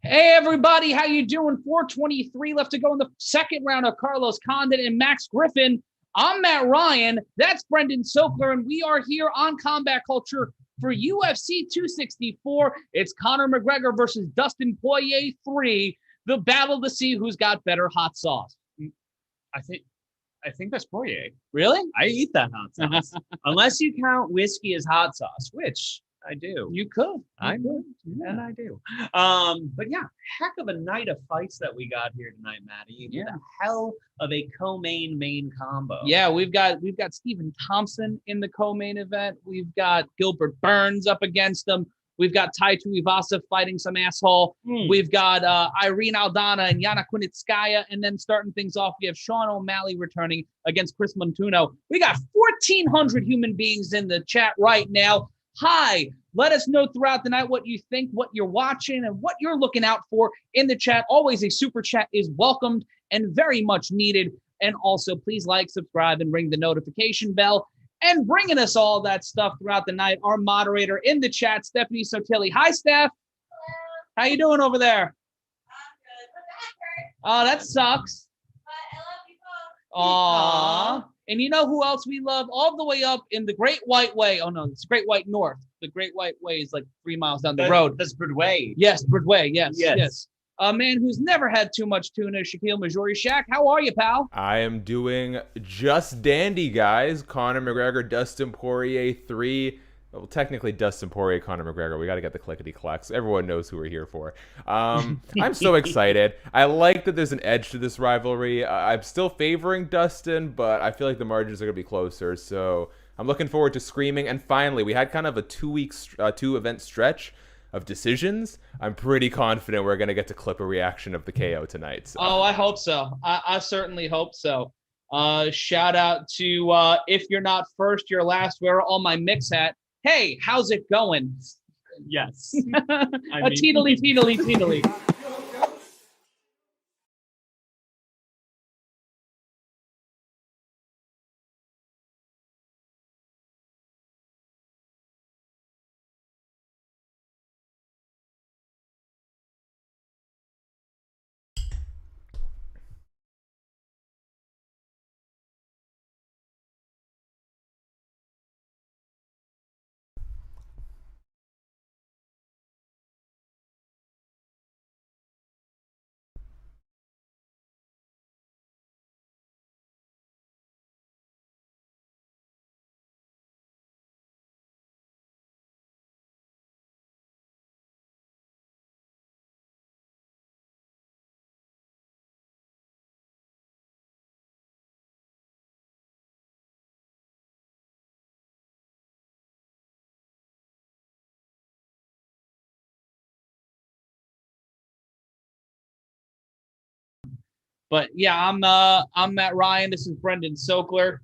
Hey everybody, how you doing? 423 left to go in the second round of Carlos Condon and Max Griffin. I'm Matt Ryan. That's Brendan Sokler, and we are here on Combat Culture for UFC 264. It's Conor McGregor versus Dustin Poirier 3, the battle to see who's got better hot sauce. I think that's Poirier. Really? I eat that hot sauce. Unless you count whiskey as hot sauce, which I do. You could. I do. And I do. But yeah, heck of a night of fights that we got here tonight, Maddie. Yeah. The hell of a co-main combo. Yeah, we've got Stephen Thompson in the co-main event. We've got Gilbert Burns up against him. We've got Tai Tuivasa fighting some asshole. We've got Irene Aldana and Yana Kunitskaya. And then starting things off, we have Sean O'Malley returning against Chris Montuno. We got 1,400 human beings in the chat right now. Hi, let us know throughout the night what you think, what you're watching, and what you're looking out for in the chat. Always a super chat is welcomed and very much needed. And also, please like, subscribe, and ring the notification bell. And bringing us all that stuff throughout the night, our moderator in the chat, Stephanie Sotilli. Hi, Steph. Hello. How you doing over there? I'm good. My back hurts. Oh, that sucks. But I love you both. Aw. And you know who else we love? All the way up in the Great White Way. Oh, no, it's Great White North. The Great White Way is like 3 miles down the road. That's Broadway. Yes, Broadway. Yes. A man who's never had too much tuna, Shaquille Majori. Shaq, how are you, pal? I am doing just dandy, guys. Conor McGregor, Dustin Poirier 3. Well, technically Dustin Poirier, Conor McGregor. We got to get the clickety-clacks. Everyone knows who we're here for. I'm so excited. I like that there's an edge to this rivalry. I'm still favoring Dustin, but I feel like the margins are going to be closer. So I'm looking forward to screaming. And finally, we had kind of a two-event stretch of decisions. I'm pretty confident we're going to get to clip a reaction of the KO tonight. So. Oh, I hope so. I certainly hope so. Shout out to If You're Not First, You're Last, Wear All My Mix Hat. Hey, how's it going? Yes. A teetily. But yeah, I'm Matt Ryan. This is Brendan Sokler,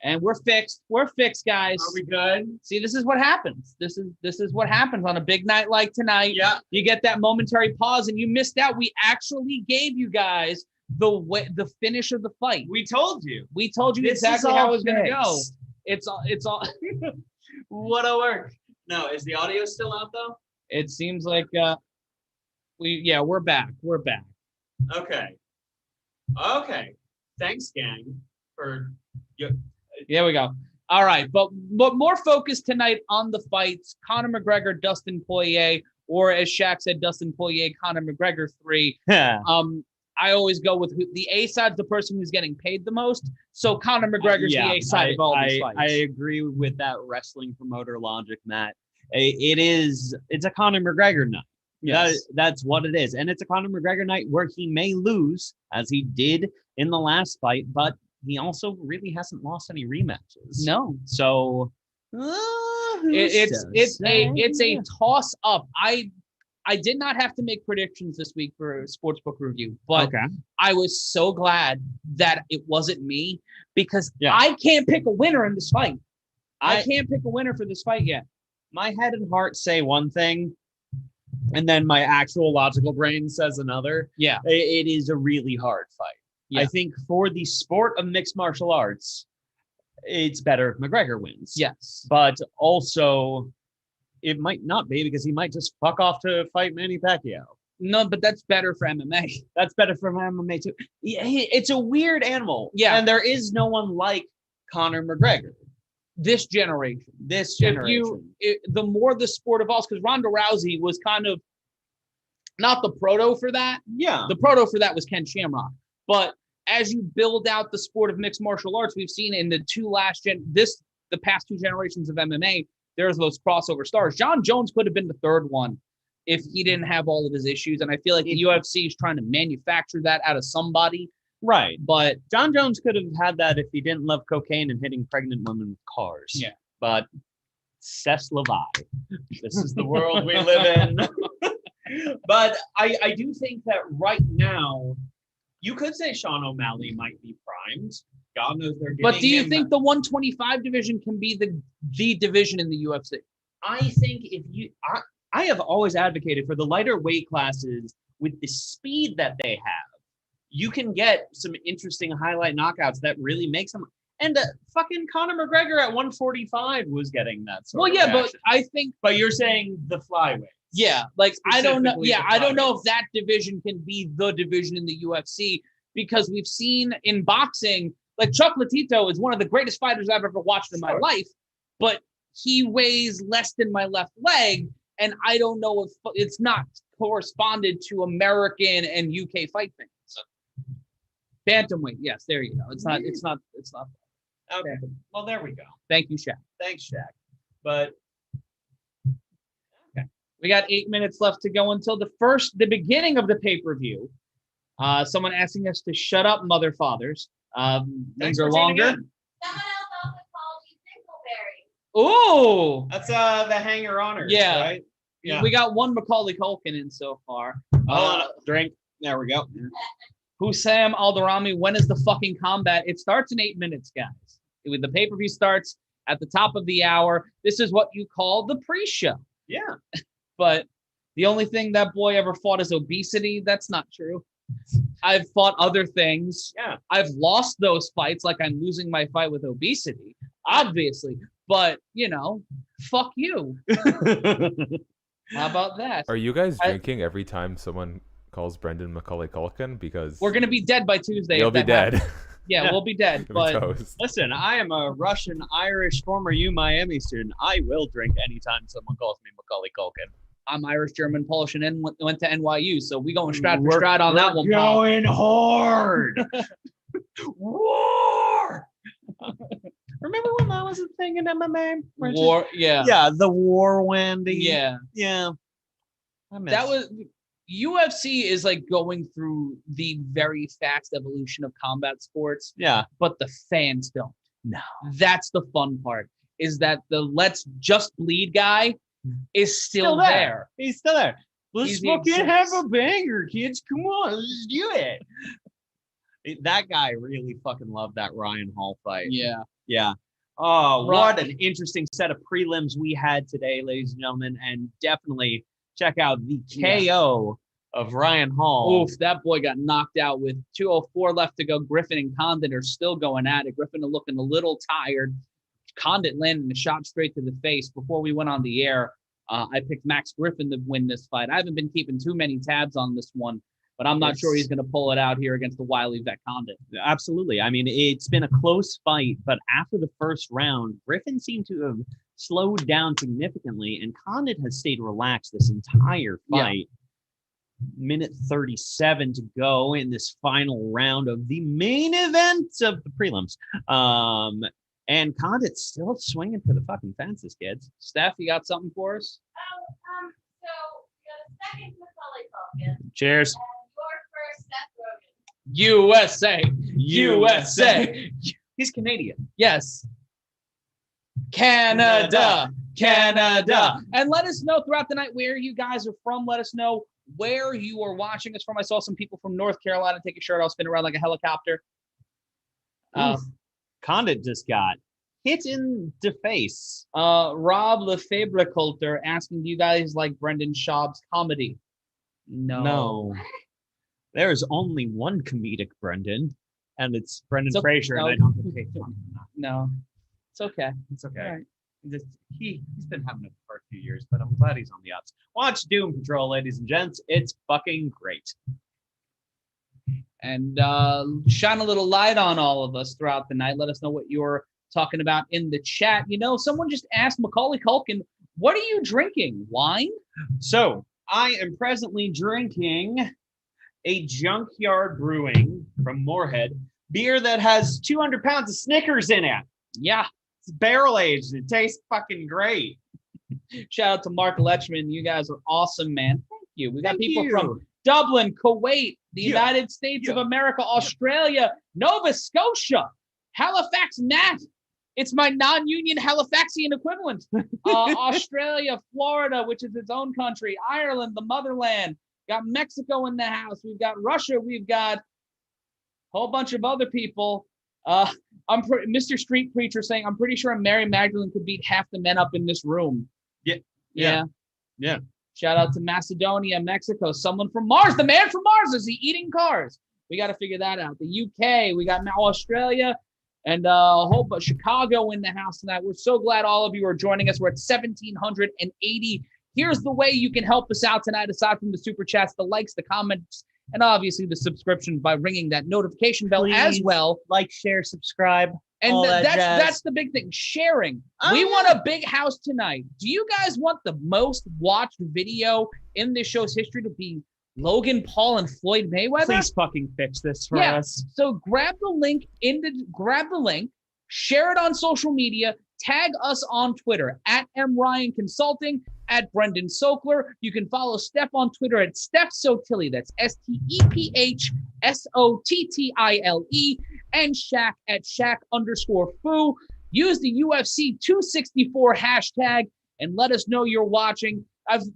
and we're fixed. We're fixed, guys. Are we good? See, this is what happens. This is what happens on a big night like tonight. Yeah. You get that momentary pause, and you missed out. We actually gave you guys the finish of the fight. We told you. We told you This exactly is how all it was going to go. fixed. It's all. What a work. No, is the audio still out though? It seems like we're back. We're back. Okay. Thanks, gang, for There we go. All right, but more focus tonight on the fights. Conor McGregor, Dustin Poirier, or as Shaq said, Dustin Poirier, Conor McGregor 3. I always go with the A side's the person who's getting paid the most. So Conor McGregor's the A side of all these fights. I agree with that wrestling promoter logic, Matt. It's a Conor McGregor night. Yes. That's what it is. And it's a Conor McGregor night where he may lose, as he did in the last fight, but he also really hasn't lost any rematches. No. So it's a toss up. I did not have to make predictions this week for Sportsbook Review, but I was so glad that it wasn't me because I can't pick a winner in this fight. I can't pick a winner for this fight yet. My head and heart say one thing, and then my actual logical brain says another. Yeah. It is a really hard fight. Yeah. I think for the sport of mixed martial arts, it's better if McGregor wins. Yes. But also, it might not be because he might just fuck off to fight Manny Pacquiao. No, but that's better for MMA. That's better for MMA too. Yeah, it's a weird animal. Yeah. And there is no one like Conor McGregor. This generation. The more the sport evolves, because Ronda Rousey was kind of not the proto for that. Yeah. The proto for that was Ken Shamrock. But as you build out the sport of mixed martial arts, we've seen in the the past 2 generations of MMA, there's those crossover stars. John Jones could have been the third one if he didn't have all of his issues. And I feel like the UFC is trying to manufacture that out of somebody. Right. But John Jones could have had that if he didn't love cocaine and hitting pregnant women with cars. Yeah. But c'est la vie. This is the world we live in. But I do think that right now, you could say Sean O'Malley might be primed. God knows they're getting But do you think the 125 division can be the division in the UFC? I think I have always advocated for the lighter weight classes with the speed that they have. You can get some interesting highlight knockouts that really makes them. And fucking Conor McGregor at 145 was getting that sort of reaction. But I think. But you're saying the flyweight. Yeah, like I don't know. Specifically Yeah, the I don't know flyweights. if that division can be the division in the UFC because we've seen in boxing, like Chuck Latito is one of the greatest fighters I've ever watched in my life, but he weighs less than my left leg, and I don't know if it's not corresponded to American and UK fight things. Bantamweight, yes, there you go. It's not. Okay. Well, there we go. Thank you, Shaq. Thanks, Shaq. But We got 8 minutes left to go until the beginning of the pay-per-view. Someone asking us to shut up, mother fathers. Things are longer. Someone else also called you Dingleberry. Ooh, that's the hanger honors, Yeah. right? Yeah. we got one Macaulay Culkin in so far. Hold on, drink. There we go. Hussam Aldarami, when is the fucking combat? It starts in 8 minutes, guys. The pay-per-view starts at the top of the hour. This is what you call the pre-show. Yeah. But the only thing that boy ever fought is obesity. That's not true. I've fought other things. Yeah. I've lost those fights, like I'm losing my fight with obesity, obviously. But, fuck you. How about that? Are you guys drinking every time someone calls Brendan Macaulay Culkin? Because We're going to be dead by Tuesday. you'll if be that dead. happens. Yeah, we'll be dead. You'll be But toast. Listen, I am a Russian, Irish, former Miami student. I will drink anytime someone calls me Macaulay Culkin. I'm Irish, German, Polish, and went to NYU. So we going Strat for Strat on that one, pal. Going hard. War. Remember when that was a thing in MMA? War, yeah. Yeah, the war Wendy. Yeah. Yeah. I miss. That was UFC is like going through the very fast evolution of combat sports, Yeah. but the fans don't. No. That's the fun part, is that the let's just bleed guy is still there. He's still there. Let's He's the fucking exact- have a banger, kids. Come on, let's do it. That guy really fucking loved that Ryan Hall fight. Yeah. Yeah. Oh, Right. what an interesting set of prelims we had today, ladies and gentlemen. And definitely check out the KO of Ryan Hall. Oof, that boy got knocked out with 2:04 left to go. Griffin and Condit are still going at it. Griffin looking a little tired. Condit landing a shot straight to the face. Before we went on the air, I picked Max Griffin to win this fight. I haven't been keeping too many tabs on this one, but I'm not sure he's going to pull it out here against the wily vet Condit. Absolutely. I mean, it's been a close fight, but after the first round, Griffin seemed to have slowed down significantly, and Condit has stayed relaxed this entire fight. Minute 37 to go in this final round of the main event of the prelims. And Condit's still swinging for the fucking fences, kids. Steph, you got something for us? So we got a second Macaulay Culkin. Cheers. And your first Seth Rogen. USA. He's Canadian. Yes. Canada. And let us know throughout the night where you guys are from. Let us know where you are watching us from. I saw some people from North Carolina take a shirt off, spin around like a helicopter. Condit just got hit in the face. Rob Lefebvre Coulter asking, do you guys like Brendan Schaub's comedy? No. There's only one comedic Brendan, and it's Brendan So- Fraser, no. and I don't get paid for it. No. It's okay. It's okay. All right. He's been having it for a few years, but I'm glad he's on the ups. Watch Doom Patrol, ladies and gents. It's fucking great. And shine a little light on all of us throughout the night. Let us know what you're talking about in the chat. You know, someone just asked Macaulay Culkin, what are you drinking? Wine? So I am presently drinking a Junkyard Brewing from Moorhead beer that has 200 pounds of Snickers in it. Yeah. It's barrel aged. It tastes fucking great. Shout out to Mark Letchman. You guys are awesome, man. Thank you. We got Thank people you. from Dublin, Kuwait, the Yeah. United States of Yeah. America, Australia, Nova Scotia, Halifax, Matt. It's my non-union Halifaxian equivalent. Australia, Florida, which is its own country, Ireland, the motherland. Got Mexico in the house. We've got Russia. We've got a whole bunch of other people. Mr. Street Preacher saying, I'm pretty sure Mary Magdalene could beat half the men up in this room. Yeah. Shout out to Macedonia, Mexico. Someone from Mars. The man from Mars. Is he eating cars? We got to figure that out. The UK. We got now Australia. And a whole bunch, Chicago in the house tonight. We're so glad all of you are joining us. We're at 1,780. Here's the way you can help us out tonight, aside from the super chats, the likes, the comments, and obviously the subscriptions by ringing that notification bell as well. Like, share, subscribe. And all that jazz. that's the big thing. Sharing. We want a big house tonight. Do you guys want the most watched video in this show's history to be Logan Paul and Floyd Mayweather? Please fucking fix this for us. So grab the link, share it on social media, tag us on Twitter at MRyan Consulting, at Brendan Sokler. You can follow Steph on Twitter at Steph Sotilli. That's STEPHSOTTILE, and Shaq at Shaq_Fu. Use the UFC 264 hashtag and let us know you're watching.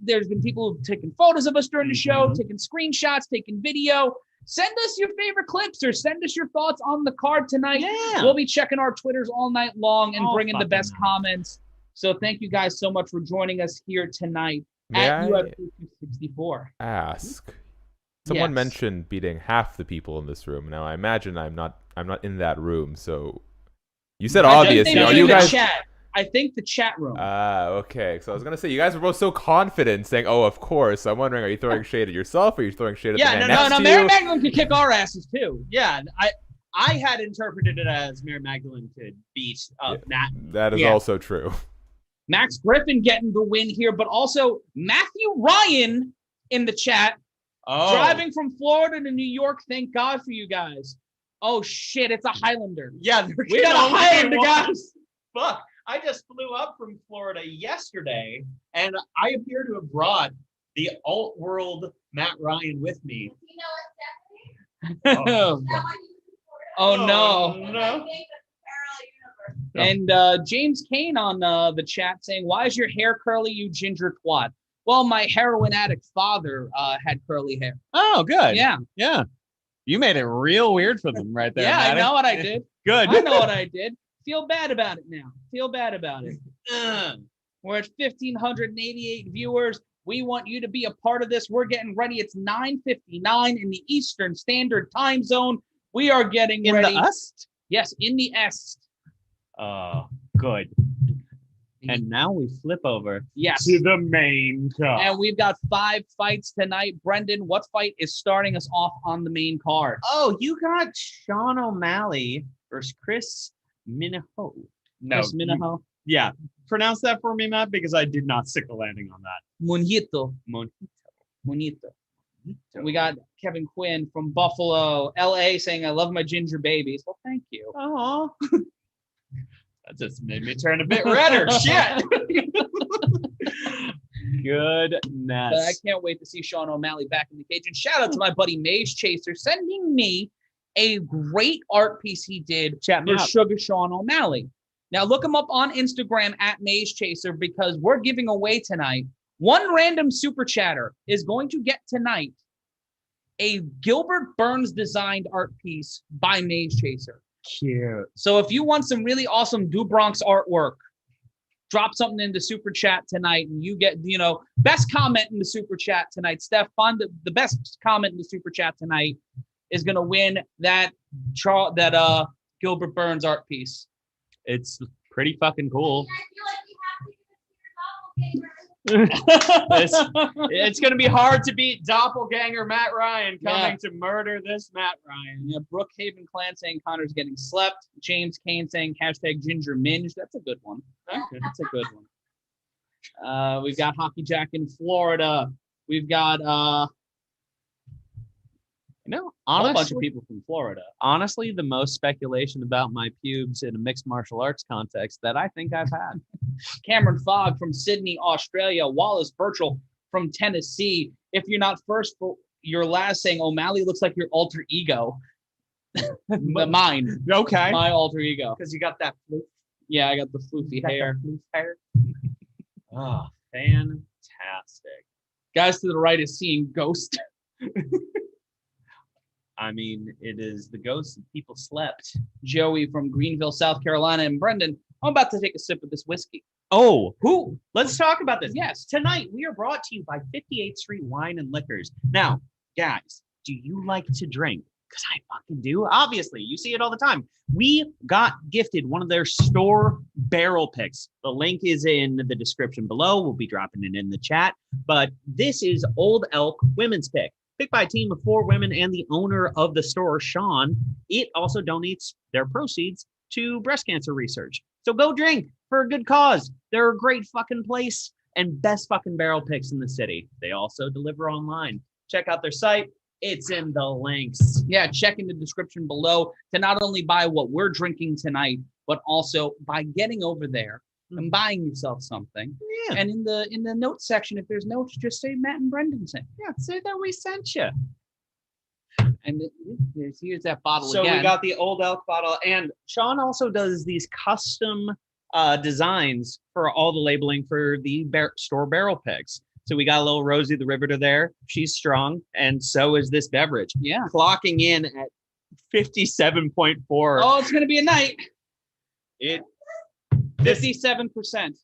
There's been people who've taken photos of us during the show, taking screenshots, taking video. Send us your favorite clips or send us your thoughts on the card tonight. Yeah. We'll be checking our Twitters all night long and Oh, bringing the fucking best night. comments. So thank you guys so much for joining us here tonight May at I UFC 264. ask? Someone Yes. mentioned beating half the people in this room. Now I imagine I'm not in that room, so you said I think obvious. they You know, mean you the guys. chat. I think the chat room. Okay. So I was gonna say you guys were both so confident, saying, "Oh, of course." I'm wondering, are you throwing shade at yourself, or are you throwing shade at the man no, next to Mary you? Magdalene could kick our asses too. Yeah, I had interpreted it as Mary Magdalene could beat Matt. That is Yeah. also true. Max Griffin getting the win here, but also Matthew Ryan in the chat. Driving from Florida to New York. Thank God for you guys. Oh shit, it's a Highlander. Yeah, We got a Highlander, guys. Fuck. I just flew up from Florida yesterday, and I appear to have brought the alt world Matt Ryan with me. You know what, Stephanie? Oh, Is that why you oh no. I No. think that's parallel universe. And James Kane on the chat saying, why is your hair curly, you ginger twat? Well, my heroin addict father had curly hair. Oh, good. Yeah. Yeah. You made it real weird for them right there. Yeah, I Matty. know what I did. Good. I know what I did. Feel bad about it now. Feel bad about it. We're at 1,588 viewers. We want you to be a part of this. We're getting ready. It's 9:59 in the Eastern Standard Time Zone. We are getting In ready. the Est? Yes, in the Est. Good. And now we flip over Yes. to the main card. And we've got 5 fights tonight. Brendan, what fight is starting us off on the main card? Oh, you got Sean O'Malley versus Chris Minaho. No, Chris Minaho. Yeah. Pronounce that for me, Matt, because I did not stick a landing on that. Monito. We got Kevin Quinn from Buffalo, LA saying, I love my ginger babies. Well, thank you. Oh. That just made me turn a bit redder. Shit. Goodness. But I can't wait to see Sean O'Malley back in the cage. And shout out to my buddy Maze Chaser sending me a great art piece he did for Sugar Sean O'Malley. Now look him up on Instagram at Maze Chaser, because we're giving away tonight. One random super chatter is going to get tonight a Gilbert Burns designed art piece by Maze Chaser. Cute. So if you want some really awesome Du Bronx artwork, drop something in the super chat tonight and you get, best comment in the super chat tonight. Steph, find the best comment in the super chat tonight is going to win that Gilbert Burns art piece. It's pretty fucking cool. I feel like we It's going to be hard to beat doppelganger Matt Ryan coming to murder this Matt Ryan. Yeah, Brookhaven Clan saying Connor's getting slept. James Kane saying hashtag Ginger Minge. That's a good one. That's a good one. We've got Hockey Jack in Florida. We've got a whole bunch of people from Florida. Honestly, the most speculation about my pubes in a mixed martial arts context that I think I've had. Cameron Fogg from Sydney, Australia. Wallace Birchall from Tennessee. If you're not first for your last, saying O'Malley looks like your alter ego. Mine. Okay. My alter ego. Because you got that floof. Yeah, I got the floofy hair. Oh, fantastic. Guys to the right is seeing Ghost. I mean, it is the ghost of people slept. Joey from Greenville, South Carolina. And Brendan, I'm about to take a sip of this whiskey. Oh, let's talk about this. Yes. Tonight, we are brought to you by 58th Street Wine and Liquors. Now, guys, do you like to drink? Because I fucking do. Obviously, you see it all the time. We got gifted one of their store barrel picks. The link is in the description below. We'll be dropping it in the chat. But this is Old Elk Women's Pick. Picked by a team of 4 women and the owner of the store, Sean. It also donates their proceeds to breast cancer research. So go drink for a good cause. They're a great fucking place and best fucking barrel picks in the city. They also deliver online. Check out their site. It's in the links. Yeah, check in the description below to not only buy what we're drinking tonight, but also by getting over there and buying yourself something. Yeah. And in the notes section, if there's notes, just say Matt and Brendan sent. Yeah, say that we sent you. And here's that bottle So again. we got the Old Elk bottle. And Sean also does these custom designs for all the labeling for the store barrel picks. So we got a little Rosie the Riveter there. She's strong. And so is this beverage. Yeah. Clocking in at 57.4. Oh, it's going to be a night. It 57%.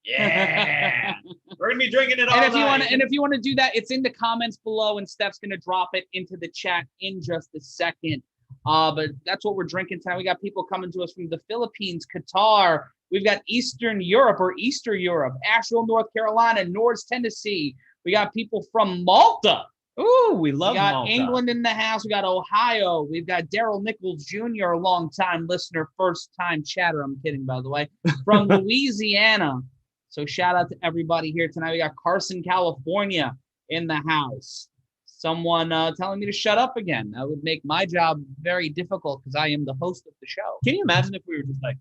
Yeah. We're gonna be drinking it all And if night. you want to do that, it's in the comments below, and Steph's gonna drop it into the chat in just a second. But that's what we're drinking tonight. We got people coming to us from the Philippines, Qatar. We've got Eastern Europe or Easter Europe, Asheville, North Carolina, North Tennessee. We got people from Malta. Ooh, we love We got Malta. England in the house. We got Ohio. We've got Daryl Nichols Jr., a longtime listener, first-time chatter. I'm kidding, by the way, from Louisiana. So shout out to everybody here tonight. We got Carson, California in the house. Someone telling me to shut up again. That would make my job very difficult because I am the host of the show. Can you imagine if we were just like,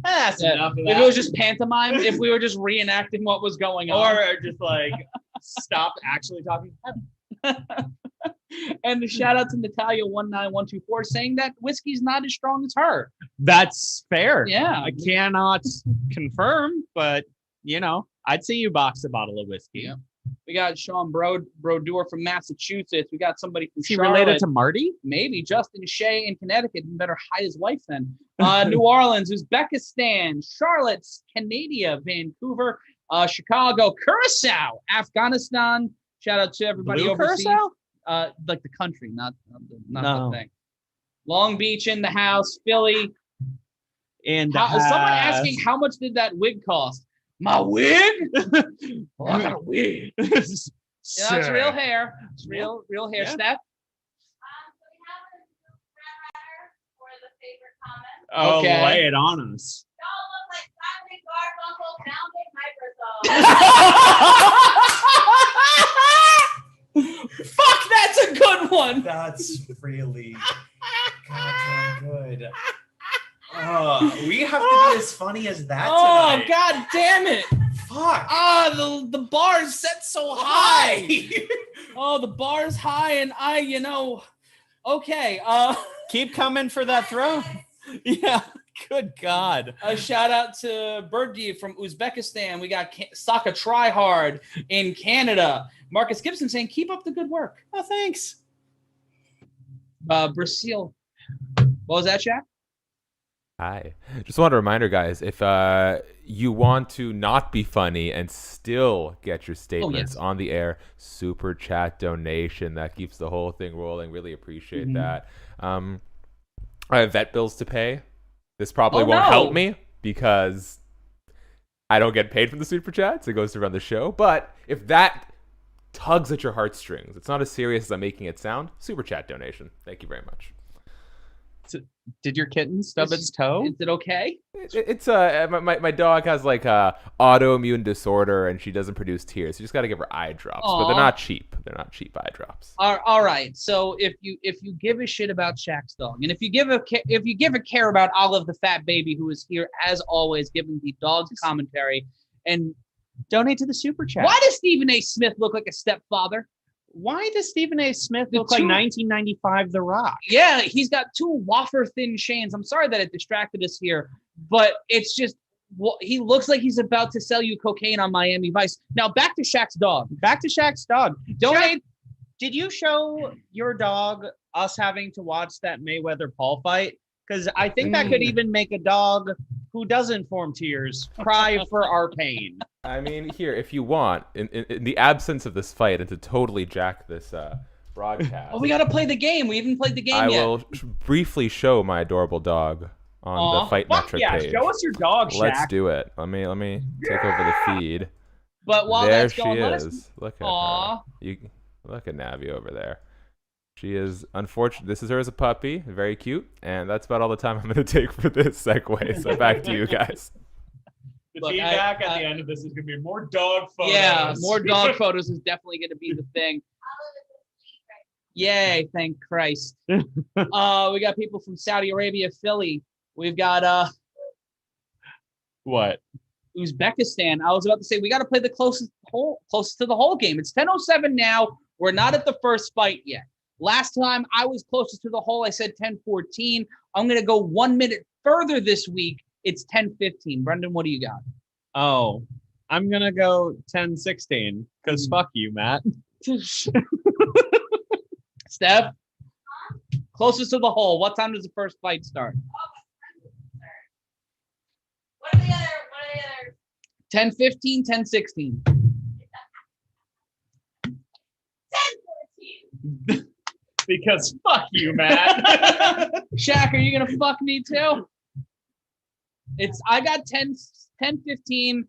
that's enough of If that. it was just pantomime, if we were just reenacting what was going on. Or just like stop actually talking. And the shout out to Natalia19124 saying that whiskey's not as strong as her. That's fair. Yeah. I cannot confirm, but I'd see you box a bottle of whiskey. Yeah. We got Sean Brodeur from Massachusetts. We got somebody from Is he Charlotte. related to Marty? Maybe Justin Shea in Connecticut. He better hide his wife then. New Orleans, Uzbekistan, Charlotte, Canada, Vancouver, Chicago, Curacao, Afghanistan. Shout out to everybody Blue overseas. Curacao? Like the country, not No. the thing. Long Beach in the house, Philly. And Someone asking how much did that wig cost? My wig? Oh, I got a wig. Yeah, it's real hair. It's real hair, Yeah. Steph. So we have a new Red Rider for the favorite comment. Oh, Okay. lay it on us. Y'all look like Simon Garfunkel, Founding Microsoft. Fuck, that's a good one. That's really goddamn good. We have to be as funny as that Oh, tonight. god damn it. Fuck. The bar is set so high. Oh, the bar's high and okay. Keep coming for that throw. Yeah. Good God. A shout out to Birdie from Uzbekistan. We got Saka Tryhard in Canada. Marcus Gibson saying, keep up the good work. Oh, thanks. Brazil. What was that, Shaq? Hi. Just want a reminder, guys, if you want to not be funny and still get your statements on the air, super chat donation. That keeps the whole thing rolling. Really appreciate that. I have vet bills to pay. This probably Oh, won't no. help me because I don't get paid from the super chats. It goes to run the show. But if that tugs at your heartstrings, it's not as serious as I'm making it sound. Super chat donation. Thank you very much. Did your kitten stub its toe? Is it okay? It's my dog has like a autoimmune disorder and she doesn't produce tears. You just got to give her eye drops, but they're Aw. not cheap. They're not cheap eye drops. All right. So if you give a shit about Shaq's dog, and if you give a care about Olive the fat baby, who is here as always giving the dog's commentary, and Donate to the super chat. why does Stephen A. Smith look like a stepfather? Why does Stephen A. Smith The look like two- 1995 The Rock? Yeah, he's got two wafer thin chains. I'm sorry that it distracted us here, but it's just he looks like he's about to sell you cocaine on Miami Vice. Now back to Shaq's dog. Back to Shaq's dog. Donate. Did you show your dog us having to watch that Mayweather Paul fight? Because I think that could even make a dog who doesn't form tears cry for our pain. I mean, here, if you want, in the absence of this fight, and to totally jack this broadcast, Oh, we gotta play the game. We haven't played the game I yet. will briefly show my adorable dog on the fight metric page. Show us your dog, Shaq. Let's do it. Let me take over the feed. But while There that's she going, let us. is. Look at Aw. her. You look at Navi over there. She is unfortunate. This is her as a puppy, very cute, and that's about all the time I'm going to take for this segue. So back to you guys. The Look, feedback I- at the end of this is going to be more dog photos. Yeah, more dog photos is definitely going to be the thing. Yay! Thank Christ. We got people from Saudi Arabia, Philly. We've got What? Uzbekistan. I was about to say we got to play the closest to the whole game. It's 10:07 now. We're not at the first fight yet. Last time I was closest to the hole, I said 10:14. I'm going to go 1 minute further this week. It's 10:15. Brendan, what do you got? Oh, I'm going to go 10-16 because fuck you, Matt. Steph, closest to the hole. What time does the first fight start? What are the other? 10:15, 10:16. 10:14. Because fuck you, Matt. Shaq, are you gonna fuck me too? I got 10:15.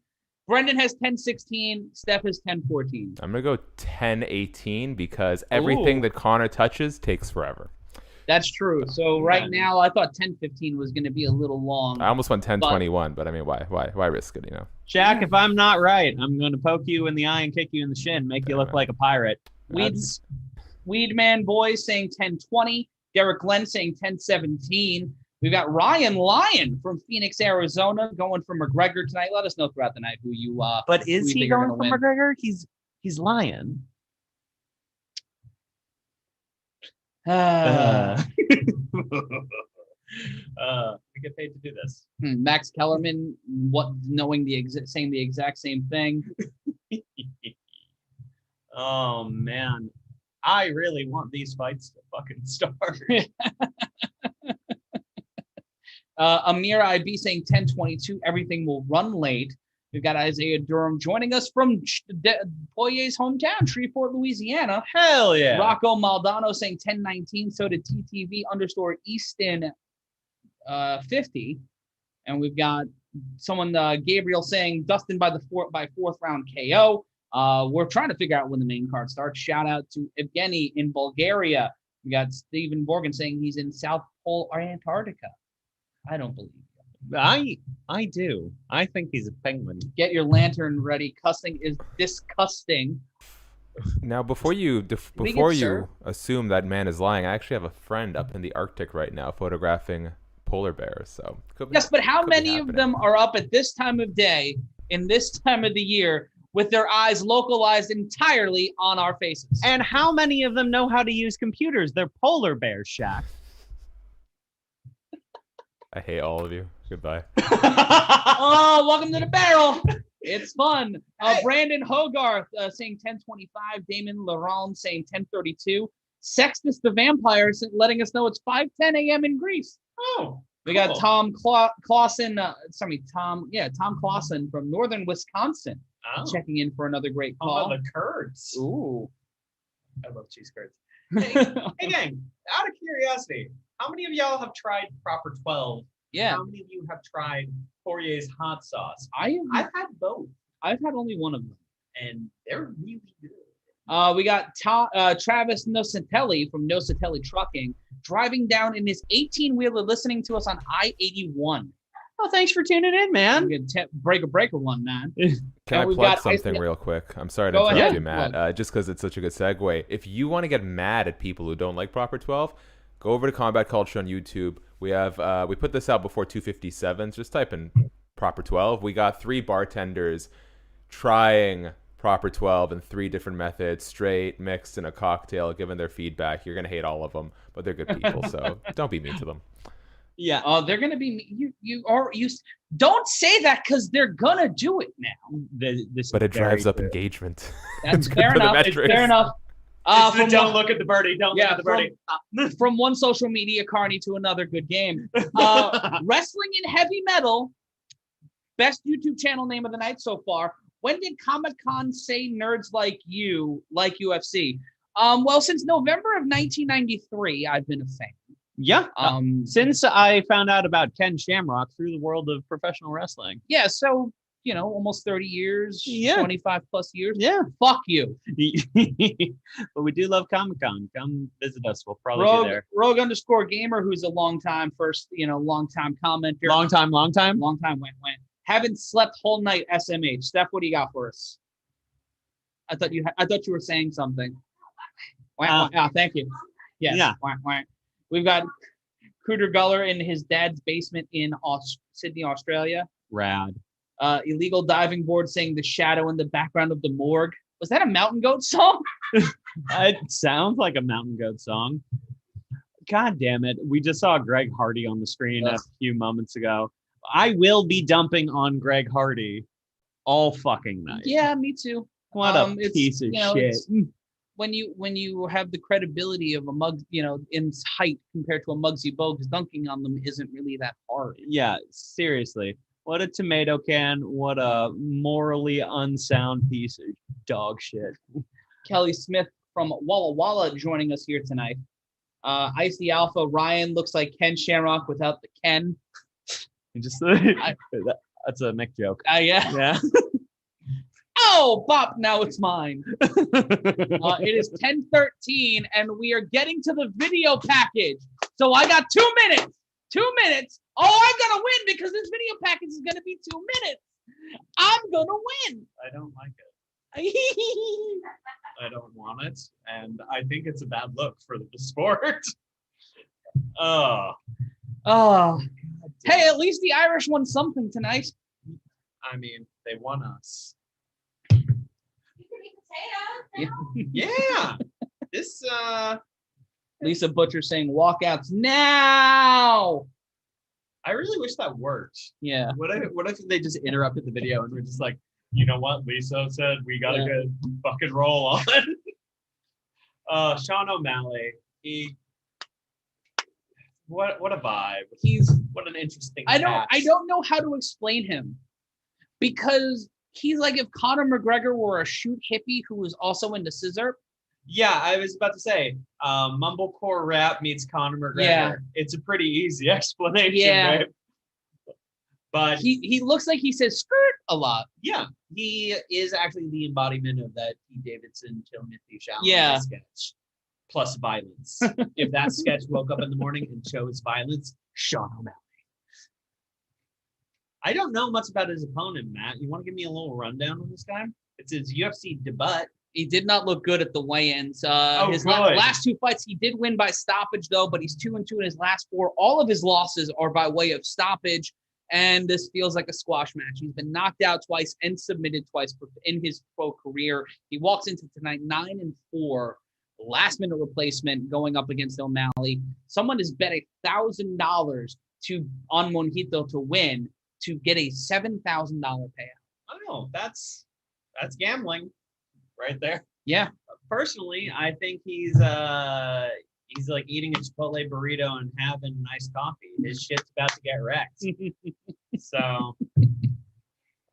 Brendan has 10:16. Steph has 10:14. I'm going to go 10:18 because everything Ooh. that Connor touches takes forever. That's true. So right now, I thought 10:15 was gonna be a little long. I almost went 10:21, but I mean, why risk it, you know? Shaq, if I'm not right, I'm going to poke you in the eye and kick you in the shin, make you look like a pirate. Weedman Boys saying 10:20. Derek Glenn saying 10:17. We've got Ryan Lyon from Phoenix, Arizona, going for McGregor tonight. Let us know throughout the night who you. But who is you he think are going gonna for win. McGregor? He's lying. We get paid to do this. Max Kellerman, saying the exact same thing. Oh man, I really want these fights to fucking start. Amir IB saying 10:22. Everything will run late. We've got Isaiah Durham joining us from Poirier's hometown, Shreveport, Louisiana. Hell yeah! Rocco Maldano saying 10:19. So did TTV_Easton 50. And we've got someone, Gabriel, saying Dustin by fourth round KO. We're trying to figure out when the main card starts. Shout out to Evgeny in Bulgaria. We got Stephen Borgen saying he's in South Pole or Antarctica. I don't believe you. I do. I think he's a penguin. Get your lantern ready. Cussing is disgusting. Now, before you sir. assume that man is lying, I actually have a friend up in the Arctic right now photographing polar bears. So Yes, but how could be many of happening. them are up at this time of day, in this time of the year, with their eyes localized entirely on our faces? And how many of them know how to use computers? They're polar bears, Shaq. I hate all of you. Goodbye. Oh, welcome to the barrel. It's fun. Brandon Hogarth saying 10:25. Damon Laurent saying 10:32. Sextus the Vampire letting us know it's 5:10 a.m. in Greece. Oh, We got Tom Clausen. Tom Clausen from northern Wisconsin checking in for another great call. the curds. Ooh. I love cheese curds. Hey, gang, out of curiosity, how many of y'all have tried Proper 12 Yeah. How many of you have tried Poirier's hot sauce? I've I've had both, had only one of them. and they're really good. We got Travis Nosatelli from Nosatelli Trucking driving down in his 18-wheeler listening to us on I-81. Oh, thanks for tuning in, man. I'm gonna breaker one, man. Can I we've plug got something Ice- real quick? I'm sorry to Go interrupt ahead. you, Matt. Just because it's such a good segue. If you want to get mad at people who don't like Proper 12, go over to Combat Culture on YouTube. We have we put this out before 257s. Just type in Proper 12. We got 3 bartenders trying Proper 12 in 3 different methods, straight, mixed, and a cocktail, giving their feedback. You're gonna hate all of them, but they're good people, so don't be mean to them. Yeah. They're gonna be you don't say that because they're gonna do it now. This But it is very drives up true. engagement. That's It's good fair for the enough. It's metrics. fair enough. Don't look at the birdie. Don't look at the birdie. From one social media carny to another, good game. Wrestling and heavy metal, best YouTube channel name of the night so far. When did Comic-Con say nerds like you like UFC? Well, since November of 1993, I've been a fan. Yeah. Since I found out about Ken Shamrock through the world of professional wrestling. Yeah, so almost 30 years, Yeah. 25 plus years. Yeah. Fuck you. But we do love Comic-Con. Come visit us. We'll probably be there. Rogue_gamer, who's a long time commenter. Long time. Long time went. Haven't slept whole night, SMH. Steph, what do you got for us? I thought you were saying something. Thank you. Yes. Yeah. We've got Cooter Guller in his dad's basement in Sydney, Australia. Rad. Illegal diving board saying the shadow in the background of the morgue. Was that a Mountain Goat song? It sounds like a Mountain Goat song. God damn it. We just saw Greg Hardy on the screen a few moments ago. I will be dumping on Greg Hardy all fucking night. Yeah, me too. What a piece of shit. When you have the credibility of a mug, in height compared to a Muggsy Bogues, dunking on them isn't really that hard. Yeah, seriously. What a tomato can. What a morally unsound piece of dog shit. Kelly Smith from Walla Walla joining us here tonight. Ice the Alpha. Ryan looks like Ken Shamrock without the Ken. Just that's a Mick joke. Yeah. Yeah. Oh, Bop, now it's mine. It is 10:13, and we are getting to the video package. So I got 2 minutes. 2 minutes. Oh, I'm going to win because this video package is going to be 2 minutes. I'm going to win. I don't like it. I don't want it, and I think it's a bad look for the sport. Oh. Hey, at least the Irish won something tonight. I mean, they won us. You can eat potatoes. Yeah. This Lisa Butcher saying walkouts now. I really wish that worked. Yeah. What if they just interrupted the video and we're just like, you know what? Lisa said we gotta get fucking roll on. Sean O'Malley. What a vibe. What an interesting I don't know how to explain him. Because he's like if Conor McGregor were a shoot hippie who was also into scissor. Yeah, I was about to say, mumblecore rap meets Conor McGregor. Yeah. It's a pretty easy explanation, Yeah. babe. But he looks like he says skirt a lot. yeah, he is actually the embodiment of that Pete Davidson Timothy Chalamet Yeah. sketch. Plus violence. If that sketch woke up in the morning and chose violence, Sean O'Malley. I don't know much about his opponent, Matt. You want to give me a little rundown on this guy? It's his UFC debut. He did not look good at the weigh-ins. His good. last 2 fights, he did win by stoppage, though, but he's 2-2 in his last 4. All of his losses are by way of stoppage, and this feels like a squash match. He's been knocked out twice and submitted twice in his pro career. He walks into tonight 9-4, last-minute replacement going up against O'Malley. Someone has bet $1,000 on Monjito to win to get a $7,000 payout. I don't know. That's gambling right there. Yeah. Personally, I think he's like eating a Chipotle burrito and having a nice coffee. His shit's about to get wrecked. So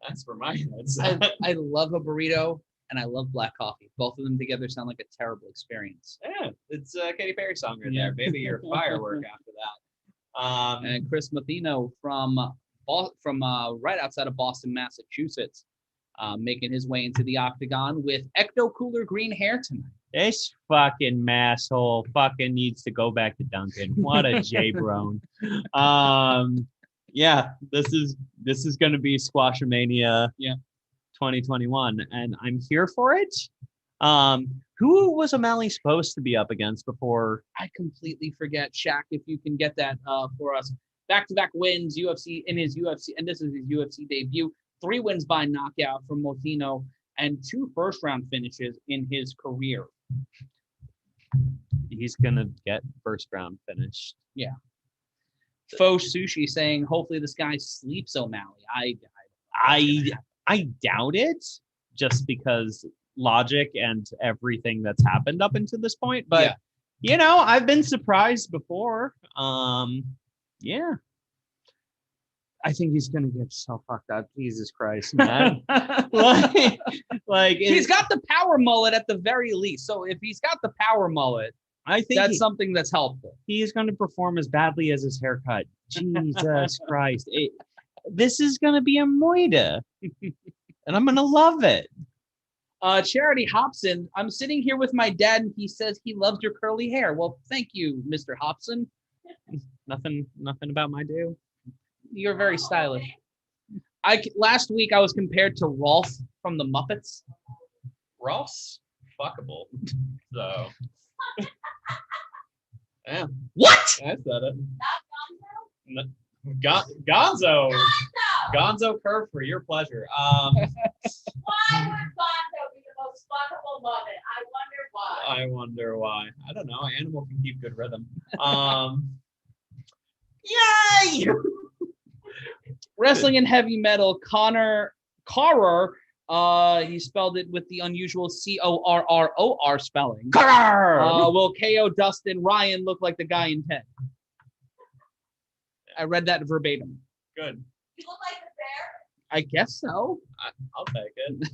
that's where my head's at. I love a burrito and I love black coffee. Both of them together sound like a terrible experience. Yeah, it's a Katy Perry song right Yeah. there. Baby, you're a firework after And Chris Mathino from right outside of Boston, Massachusetts, making his way into the octagon with ecto cooler green hair tonight. This fucking masshole fucking needs to go back to Duncan. What a J-Brone. Yeah, this is gonna be Squashmania 2021, and I'm here for it. Who was O'Malley supposed to be up against before? I completely forget. Shaq, if you can get that for us. Back-to-back wins, UFC, and this is his UFC debut. 3 wins by knockout from Motino and 2 first-round finishes in his career. He's gonna get first round finished. Yeah. Faux Sushi saying, hopefully this guy sleeps O'Malley. I doubt it, just because logic and everything that's happened up until this point. But I've been surprised before. Yeah. I think he's gonna get so fucked up. Jesus Christ, man! like he's got the power mullet at the very least. So if he's got the power mullet, I think that's something that's helpful. He is going to perform as badly as his haircut. Jesus Christ! This is gonna be a moida, and I'm gonna love it. Charity Hobson, I'm sitting here with my dad, and he says he loves your curly hair. Well, thank you, Mr. Hobson. Nothing about my do. You're very stylish. Last week I was compared to Rolf from the Muppets. Ross fuckable. So yeah. What? I said it. Not Gonzo. Gonzo curve for your pleasure. Why would Gonzo be the most fuckable Muppet? I wonder why. I don't know. Animal can keep good rhythm. Yay! Wrestling and heavy metal, Carrer. He spelled it with the unusual Corror spelling. Will KO Dustin Ryan look like the guy in 10? I read that verbatim. Good. You look like the bear. I guess so. I'll take it.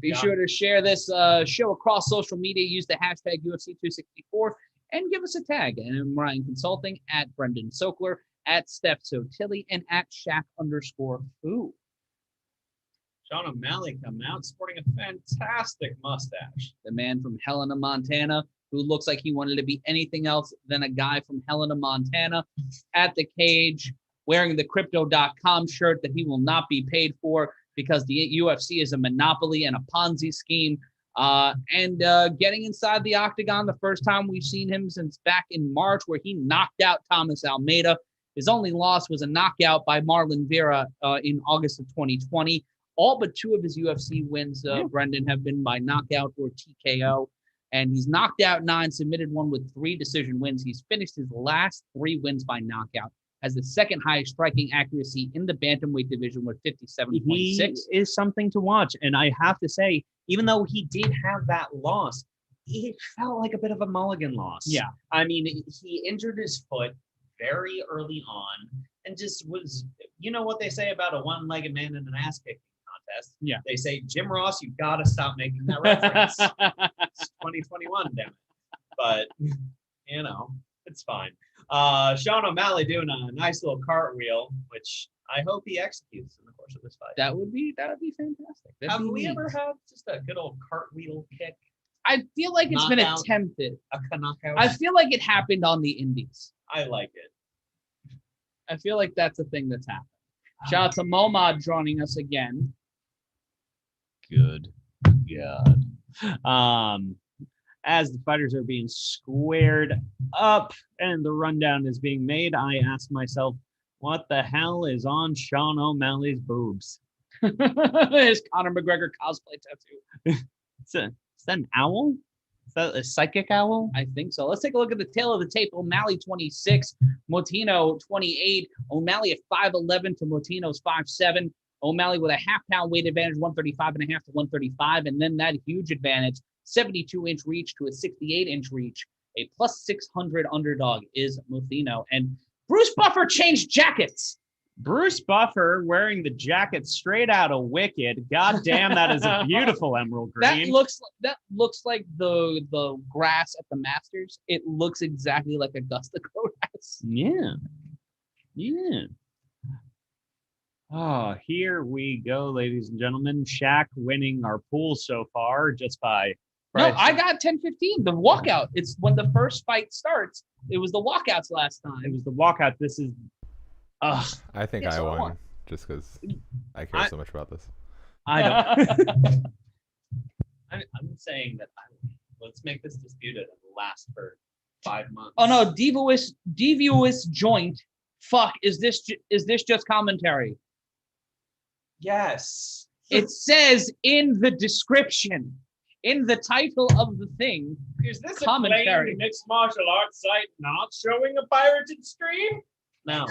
Be sure to share this show across social media. Use the hashtag UFC264 and give us a tag. And I'm Ryan Consulting, at Brendan Sokler, at Steph Sotilli, and at Shaq_Fu. Sean O'Malley coming out sporting a fantastic mustache. The man from Helena, Montana, who looks like he wanted to be anything else than a guy from Helena, Montana, at the cage, wearing the Crypto.com shirt that he will not be paid for because the UFC is a monopoly and a Ponzi scheme. And getting inside the octagon, the first time we've seen him since back in March, where he knocked out Thomas Almeida. His only loss was a knockout by Marlon Vera in August of 2020. All but 2 of his UFC wins, Brendan, have been by knockout or TKO. And he's knocked out 9, submitted 1 with 3 decision wins. He's finished his last 3 wins by knockout. Has the second highest striking accuracy in the bantamweight division with 57.6. He is something to watch. And I have to say, even though he did have that loss, it felt like a bit of a mulligan loss. Yeah. I mean, he injured his foot very early on and just was, you know what they say about a one-legged man in an ass-kicking contest? Yeah. They say, Jim Ross, you've got to stop making that reference. It's 2021, damn it. But, it's fine. Sean O'Malley doing a nice little cartwheel, which I hope he executes in the course of this fight. That would be fantastic. Have we ever had just a good old cartwheel kick? I feel like it's been Knockout. attempted. A knockout? I feel like it happened on the Indies. I like it. I feel like that's a thing that's happened. Shout out to Momad joining us again. Good God. As the fighters are being squared up and the rundown is being made, I ask myself, what the hell is on Sean O'Malley's boobs? His Conor McGregor cosplay tattoo. Is that an owl? Is that a psychic owl? I think so. Let's take a look at the tail of the tape. O'Malley 26, Motino 28. O'Malley at 5'11 to Motino's 5'7. O'Malley with a half-pound weight advantage, 135.5 to 135, and then that huge advantage, 72-inch reach to a 68-inch reach. A plus 600 underdog is Motino. And Bruce Buffer changed jackets. Bruce Buffer wearing the jacket straight out of Wicked. God damn, that is a beautiful emerald green. That looks like the grass at the Masters. It looks exactly like Augusta Glow. this. Yeah. Yeah. Oh, here we go, ladies and gentlemen. Shaq winning our pool so far just by. No, I got 10-15. The walkout. It's when the first fight starts. It was the walkouts last time. It was the walkout. This is. I think Yes, I I won won. just because I care so much about this. I don't. I'm saying that. Let's make this disputed and last for 5 months. Oh no, devious joint. Fuck, is this just commentary? Yes. It says in the description, in the title of the thing. Is this commentary. a plain mixed martial arts site not showing a pirated stream? No.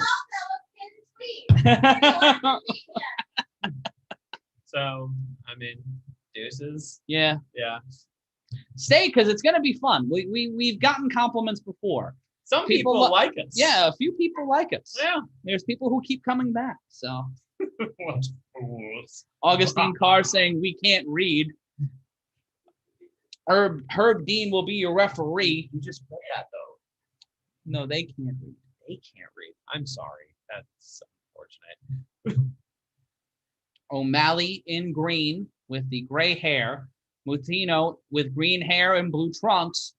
So, I mean, deuces. Yeah. Yeah. Stay, because it's gonna be fun. We've gotten compliments before. Some people like us. Yeah, a few people like us. Yeah. There's people who keep coming back. So What fools. Augustine Carr saying we can't read. Herb Dean will be your referee. You just read that though. No, they can't read. They can't read. I'm sorry. That's unfortunate. O'Malley in green with the gray hair. Mutino with green hair and blue trunks.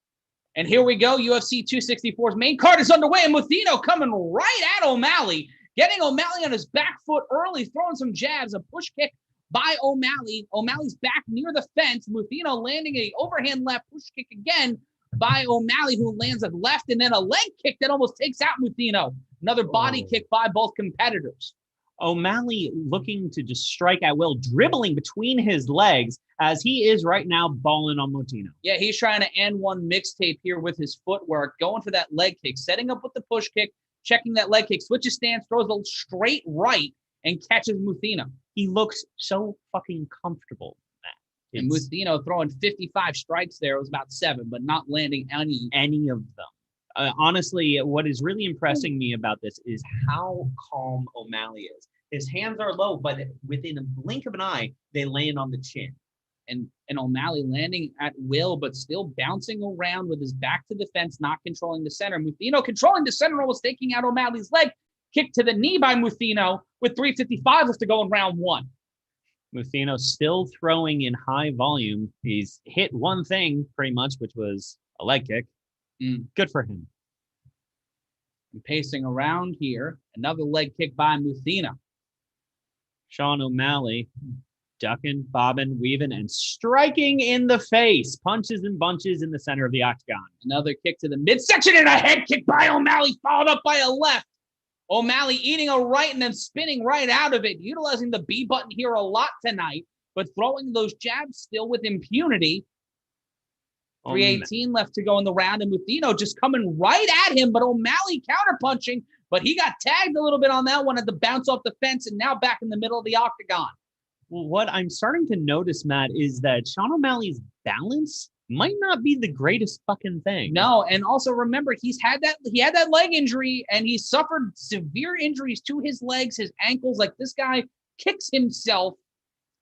And here we go. UFC 264's main card is underway, and Mutino coming right at O'Malley, getting O'Malley on his back foot early, throwing some jabs, a push kick by O'Malley. O'Malley's back near the fence. Mutino landing a overhand left push kick again by O'Malley, who lands a left and then a leg kick that almost takes out Mutino. Another body kick by both competitors. O'Malley looking to just strike at will, dribbling between his legs as he is right now balling on Mutino. Yeah, he's trying to end one mixtape here with his footwork, going for that leg kick, setting up with the push kick, checking that leg kick, switches stance, throws a straight right, and catches Mutino. He looks so fucking comfortable. And Mutino throwing 55 strikes there. It was about 7, but not landing any of them. Honestly, what is really impressing me about this is how calm O'Malley is. His hands are low, but within a blink of an eye, they land on the chin. And O'Malley landing at will, but still bouncing around with his back to the fence, not controlling the center. Mutino controlling the center, almost taking out O'Malley's leg. Kick to the knee by Mutino with 3:55 left to go in round 1. Mutino still throwing in high volume. He's hit one thing pretty much, which was a leg kick. Good for him. And pacing around here, another leg kick by Mutino. Sean O'Malley ducking, bobbing, weaving, and striking in the face. Punches and bunches in the center of the octagon. Another kick to the midsection and a head kick by O'Malley, followed up by a left. O'Malley eating a right and then spinning right out of it, utilizing the B button here a lot tonight, but throwing those jabs still with impunity. 3:18 left to go in the round, and Mutino just coming right at him, but O'Malley counterpunching, but he got tagged a little bit on that one, had to bounce off the fence, and now back in the middle of the octagon. Well, what I'm starting to notice, Matt, is that Sean O'Malley's balance might not be the greatest fucking thing. No, and also remember, he had that leg injury, and he suffered severe injuries to his legs, his ankles. Like, this guy kicks himself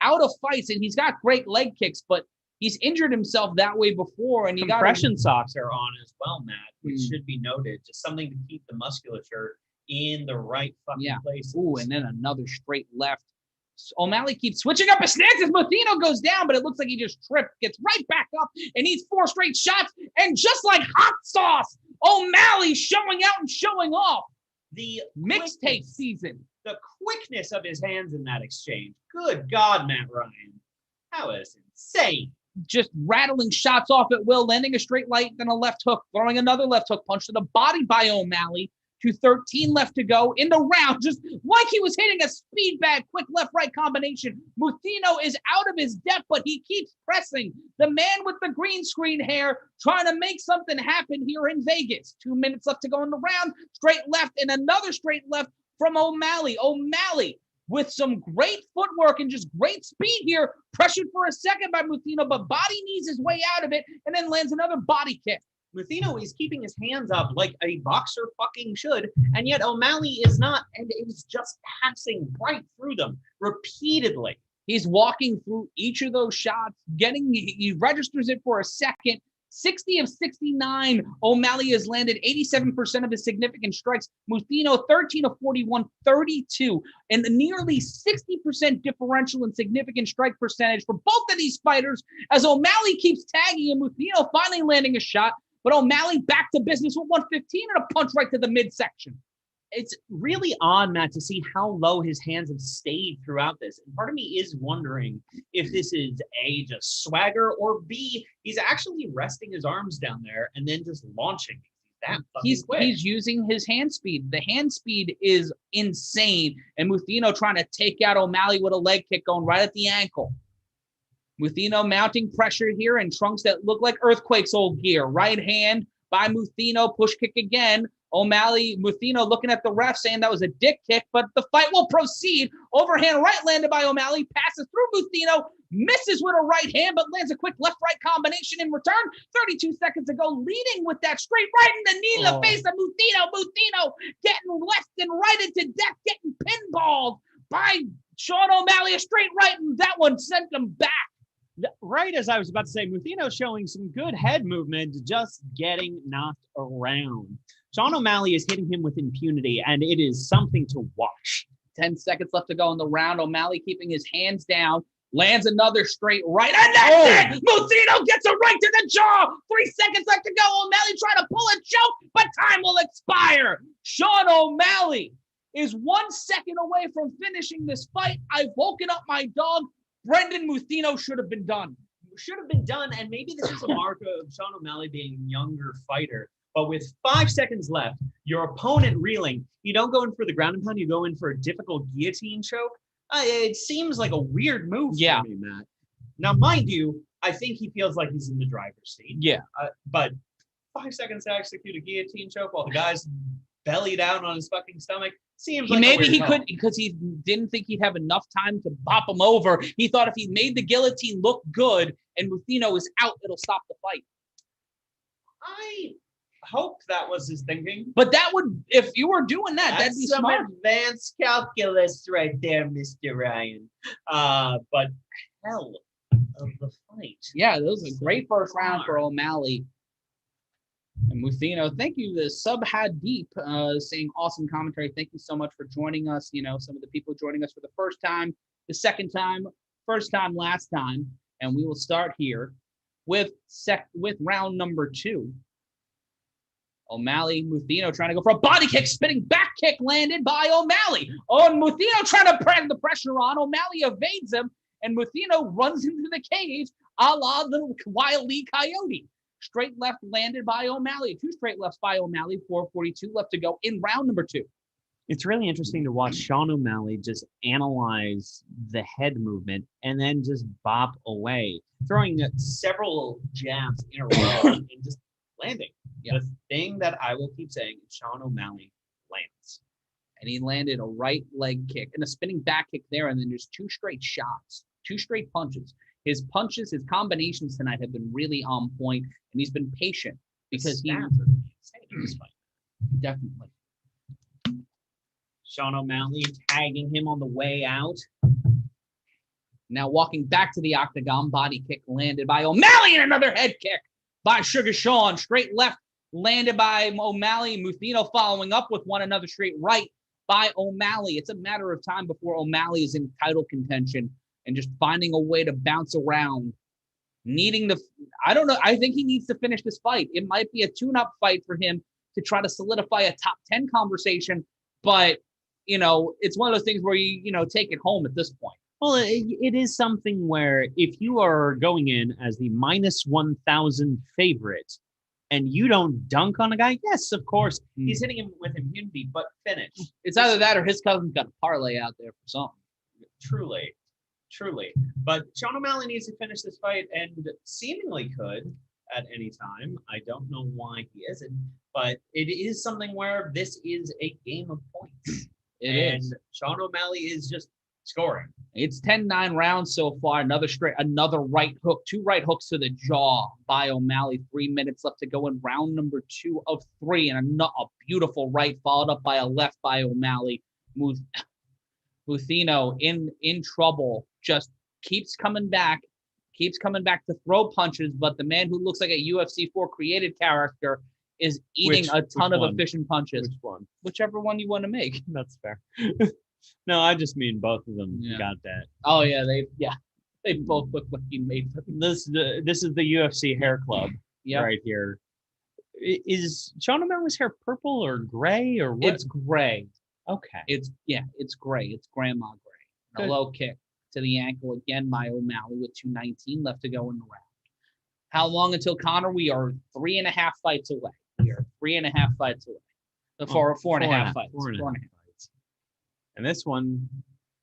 out of fights, and he's got great leg kicks, but he's injured himself that way before, and compression socks are on as well, Matt, which should be noted. Just something to keep the musculature in the right fucking place. Ooh, and then another straight left. O'Malley keeps switching up his stances. Mutino goes down, but it looks like he just tripped, gets right back up, and needs 4 straight shots. And just like hot sauce, O'Malley showing out and showing off. The mixtape season. The quickness of his hands in that exchange. Good God, Matt Ryan. That was insane. Just rattling shots off at will, landing a straight right, then a left hook, throwing another left hook punch to the body by O'Malley. 2:13 left to go in the round, just like he was hitting a speed bag, quick left-right combination. Mutino is out of his depth, but he keeps pressing. The man with the green screen hair trying to make something happen here in Vegas. 2 minutes left to go in the round. Straight left and another straight left from O'Malley. O'Malley with some great footwork and just great speed here. Pressured for a second by Mutino, but body knees his way out of it and then lands another body kick. Mutino is keeping his hands up like a boxer fucking should, and yet O'Malley is not, and it is just passing right through them repeatedly. He's walking through each of those shots, he registers it for a second, 60 of 69. O'Malley has landed 87% of his significant strikes. Muthino, 13 of 41, 32. And nearly 60% differential in significant strike percentage for both of these fighters as O'Malley keeps tagging and Muthino finally landing a shot. But O'Malley back to business with 115 and a punch right to the midsection. It's really odd, Matt, to see how low his hands have stayed throughout this. And part of me is wondering if this is A, just swagger, or B, he's actually resting his arms down there and then just launching. He's using his hand speed. The hand speed is insane. And Muthino trying to take out O'Malley with a leg kick going right at the ankle. Muthino mounting pressure here in trunks that look like Earthquake's old gear. Right hand by Muthino, push kick again. Muthino looking at the ref saying that was a dick kick, but the fight will proceed. Overhand right landed by O'Malley, passes through Muthino, misses with a right hand, but lands a quick left-right combination in return. 32 seconds ago, leading with that straight right in the knee in the face of Muthino. Muthino getting left and right into death, getting pinballed by Sean O'Malley, a straight right, and that one sent him back. Right as I was about to say, Muthino showing some good head movement, just getting knocked around. Sean O'Malley is hitting him with impunity, and it is something to watch. 10 seconds left to go in the round. O'Malley keeping his hands down, lands another straight right, and that's it! Muthino gets a right to the jaw! 3 seconds left to go. O'Malley trying to pull a choke, but time will expire. Sean O'Malley is 1 second away from finishing this fight. I've woken up my dog. Brendan Muthino should have been done. And maybe this is a mark of Sean O'Malley being a younger fighter. But with 5 seconds left, your opponent reeling, you don't go in for the ground and pound, you go in for a difficult guillotine choke. It seems like a weird move for me, Matt. Now, mind you, I think he feels like he's in the driver's seat. Yeah. But 5 seconds to execute a guillotine choke while the guy's belly down on his fucking stomach seems like maybe he couldn't because he didn't think he'd have enough time to bop him over. He thought if he made the guillotine look good and Muthino is out, it'll stop the fight. I hope that was his thinking. But that would, if you were doing that, that'd be some smart. Advanced calculus right there, Mr. Ryan. But hell of the fight. Yeah, that was a great first round for O'Malley. And Muthino, thank you. The sub had deep saying awesome commentary. Thank you so much for joining us. You know, some of the people joining us for the first time, the second time, first time, last time. And we will start here with round number 2. O'Malley, Muthino trying to go for a body kick, spinning back kick landed by O'Malley. And Muthino trying to put the pressure on. O'Malley evades him, and Muthino runs into the cage a la the Wild Lee Coyote. Straight left landed by O'Malley. 2 straight lefts by O'Malley. 4:42 left to go in round number 2. It's really interesting to watch Sean O'Malley just analyze the head movement and then just bop away, throwing several jabs in a row and just landing. The thing that I will keep saying is Sean O'Malley lands. And he landed a right leg kick and a spinning back kick there, and then there's 2 straight shots, 2 straight punches. His punches, his combinations tonight have been really on point, and he's been patient because definitely. Sean O'Malley tagging him on the way out. Now walking back to the octagon, body kick landed by O'Malley and another head kick by Sugar Sean. Straight left landed by O'Malley. Muthino following up with another straight right by O'Malley. It's a matter of time before O'Malley is in title contention and just finding a way to bounce around. I don't know. I think he needs to finish this fight. It might be a tune-up fight for him to try to solidify a top 10 conversation, but it's one of those things where you take it home at this point. Well, it is something where if you are going in as the minus 1,000 favorite and you don't dunk on a guy, yes, of course, he's hitting him with immunity, but finish. It's either that or his cousin's got a parlay out there for something. Truly. But Sean O'Malley needs to finish this fight and seemingly could at any time. I don't know why he isn't, but it is something where this is a game of points. It is. Sean O'Malley is just scoring. It's 10-9 rounds so far. Another right hook, 2 right hooks to the jaw by O'Malley. 3 minutes left to go in round number 2 of 3. And a beautiful right followed up by a left by O'Malley. Muthino in trouble, just keeps coming back, keeps coming back to throw punches, but the man who looks like a UFC 4 created character is eating a ton of efficient punches. Which one? Whichever one you want to make. That's fair. No, I just mean both of them got that. Oh yeah, they both look like he made them. This is the UFC hair club right here. Is Sean O'Malley's hair purple or gray or what? It's gray. Okay. It's gray. It's grandma gray. A low kick to the ankle again by O'Malley with 2:19 left to go in the round. How long until Connor? We are 3.5 fights away. We are 3.5 fights away. Four and a half fights. 4.5 fights. And this one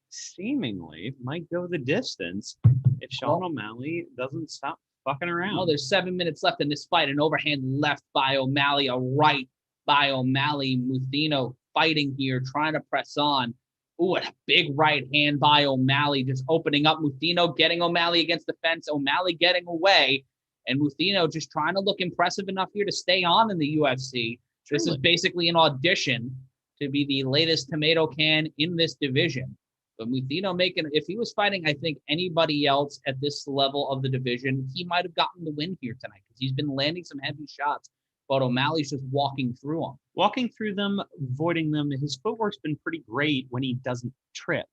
seemingly might go the distance if Sean O'Malley doesn't stop fucking around. Oh, there's 7 minutes left in this fight. An overhand left by O'Malley, a right by O'Malley. Muthino fighting here, trying to press on. Ooh, a big right hand by O'Malley, just opening up. Muthino getting O'Malley against the fence. O'Malley getting away. And Muthino just trying to look impressive enough here to stay on in the UFC. Truly. This is basically an audition to be the latest tomato can in this division. But Muthino if he was fighting, I think, anybody else at this level of the division, he might have gotten the win here tonight because he's been landing some heavy shots. But O'Malley's just walking through them. Walking through them, avoiding them. His footwork's been pretty great when he doesn't trip.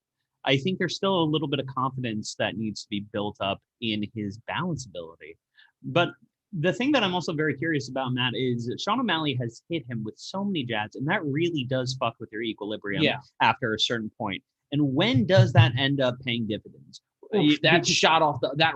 I think there's still a little bit of confidence that needs to be built up in his balance ability. But the thing that I'm also very curious about, Matt, is Sean O'Malley has hit him with so many jabs, and that really does fuck with your equilibrium after a certain point. And when does that end up paying dividends? That shot off that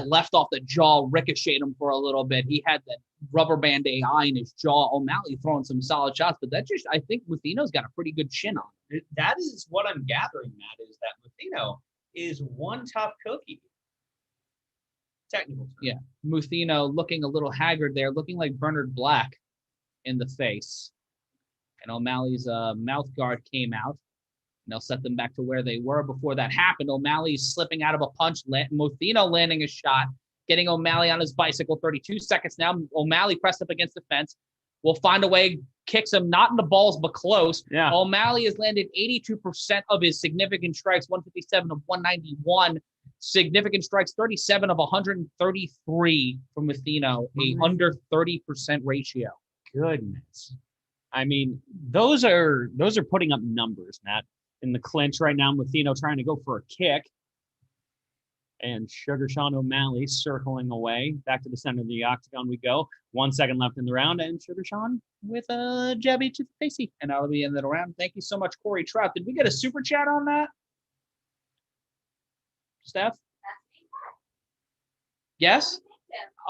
left off the jaw ricocheted him for a little bit. He had that rubber band AI in his jaw. O'Malley throwing some solid shots, but I think Muthino's got a pretty good chin on it. That is what I'm gathering, Matt, is that Muthino is one tough cookie. Technical term. Yeah. Muthino looking a little haggard there, looking like Bernard Black in the face. And O'Malley's mouth guard came out. And they'll set them back to where they were before that happened. O'Malley's slipping out of a punch. Muthino landing a shot, getting O'Malley on his bicycle. 32 seconds now. O'Malley pressed up against the fence. Will find a way, kicks him, not in the balls, but close. Yeah. O'Malley has landed 82% of his significant strikes, 157 of 191. Significant strikes, 37 of 133 from Muthino, a under 30% ratio. Goodness. I mean, those are putting up numbers, Matt. In the clinch right now, Muthino trying to go for a kick. And Sugar Sean O'Malley circling away. Back to the center of the octagon we go. 1 second left in the round, and Sugar Sean with a jabby to the facey. And that'll be the end of the round. Thank you so much, Corey Trout. Did we get a super chat on that? Steph? Yes?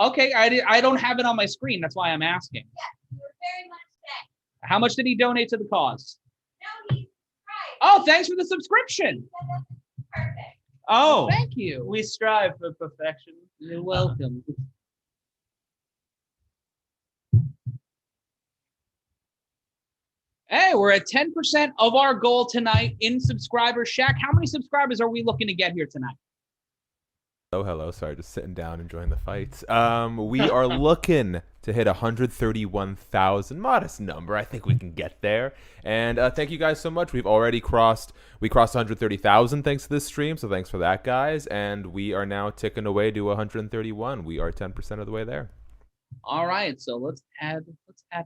Okay, I don't have it on my screen. That's why I'm asking. Yes, you were very much thanked. How much did he donate to the cause? No, he's right. Oh, thanks for the subscription. Perfect. Oh, thank you. We strive for perfection. You're welcome. Hey, we're at 10% of our goal tonight in subscribers. Shaq, how many subscribers are we looking to get here tonight? Oh, hello. Sorry, just sitting down, enjoying the fights. We are looking to hit 131,000. Modest number. I think we can get there. And thank you guys so much. We crossed 130,000 thanks to this stream. So thanks for that, guys. And we are now ticking away to 131. We are 10% of the way there. All right. So let's add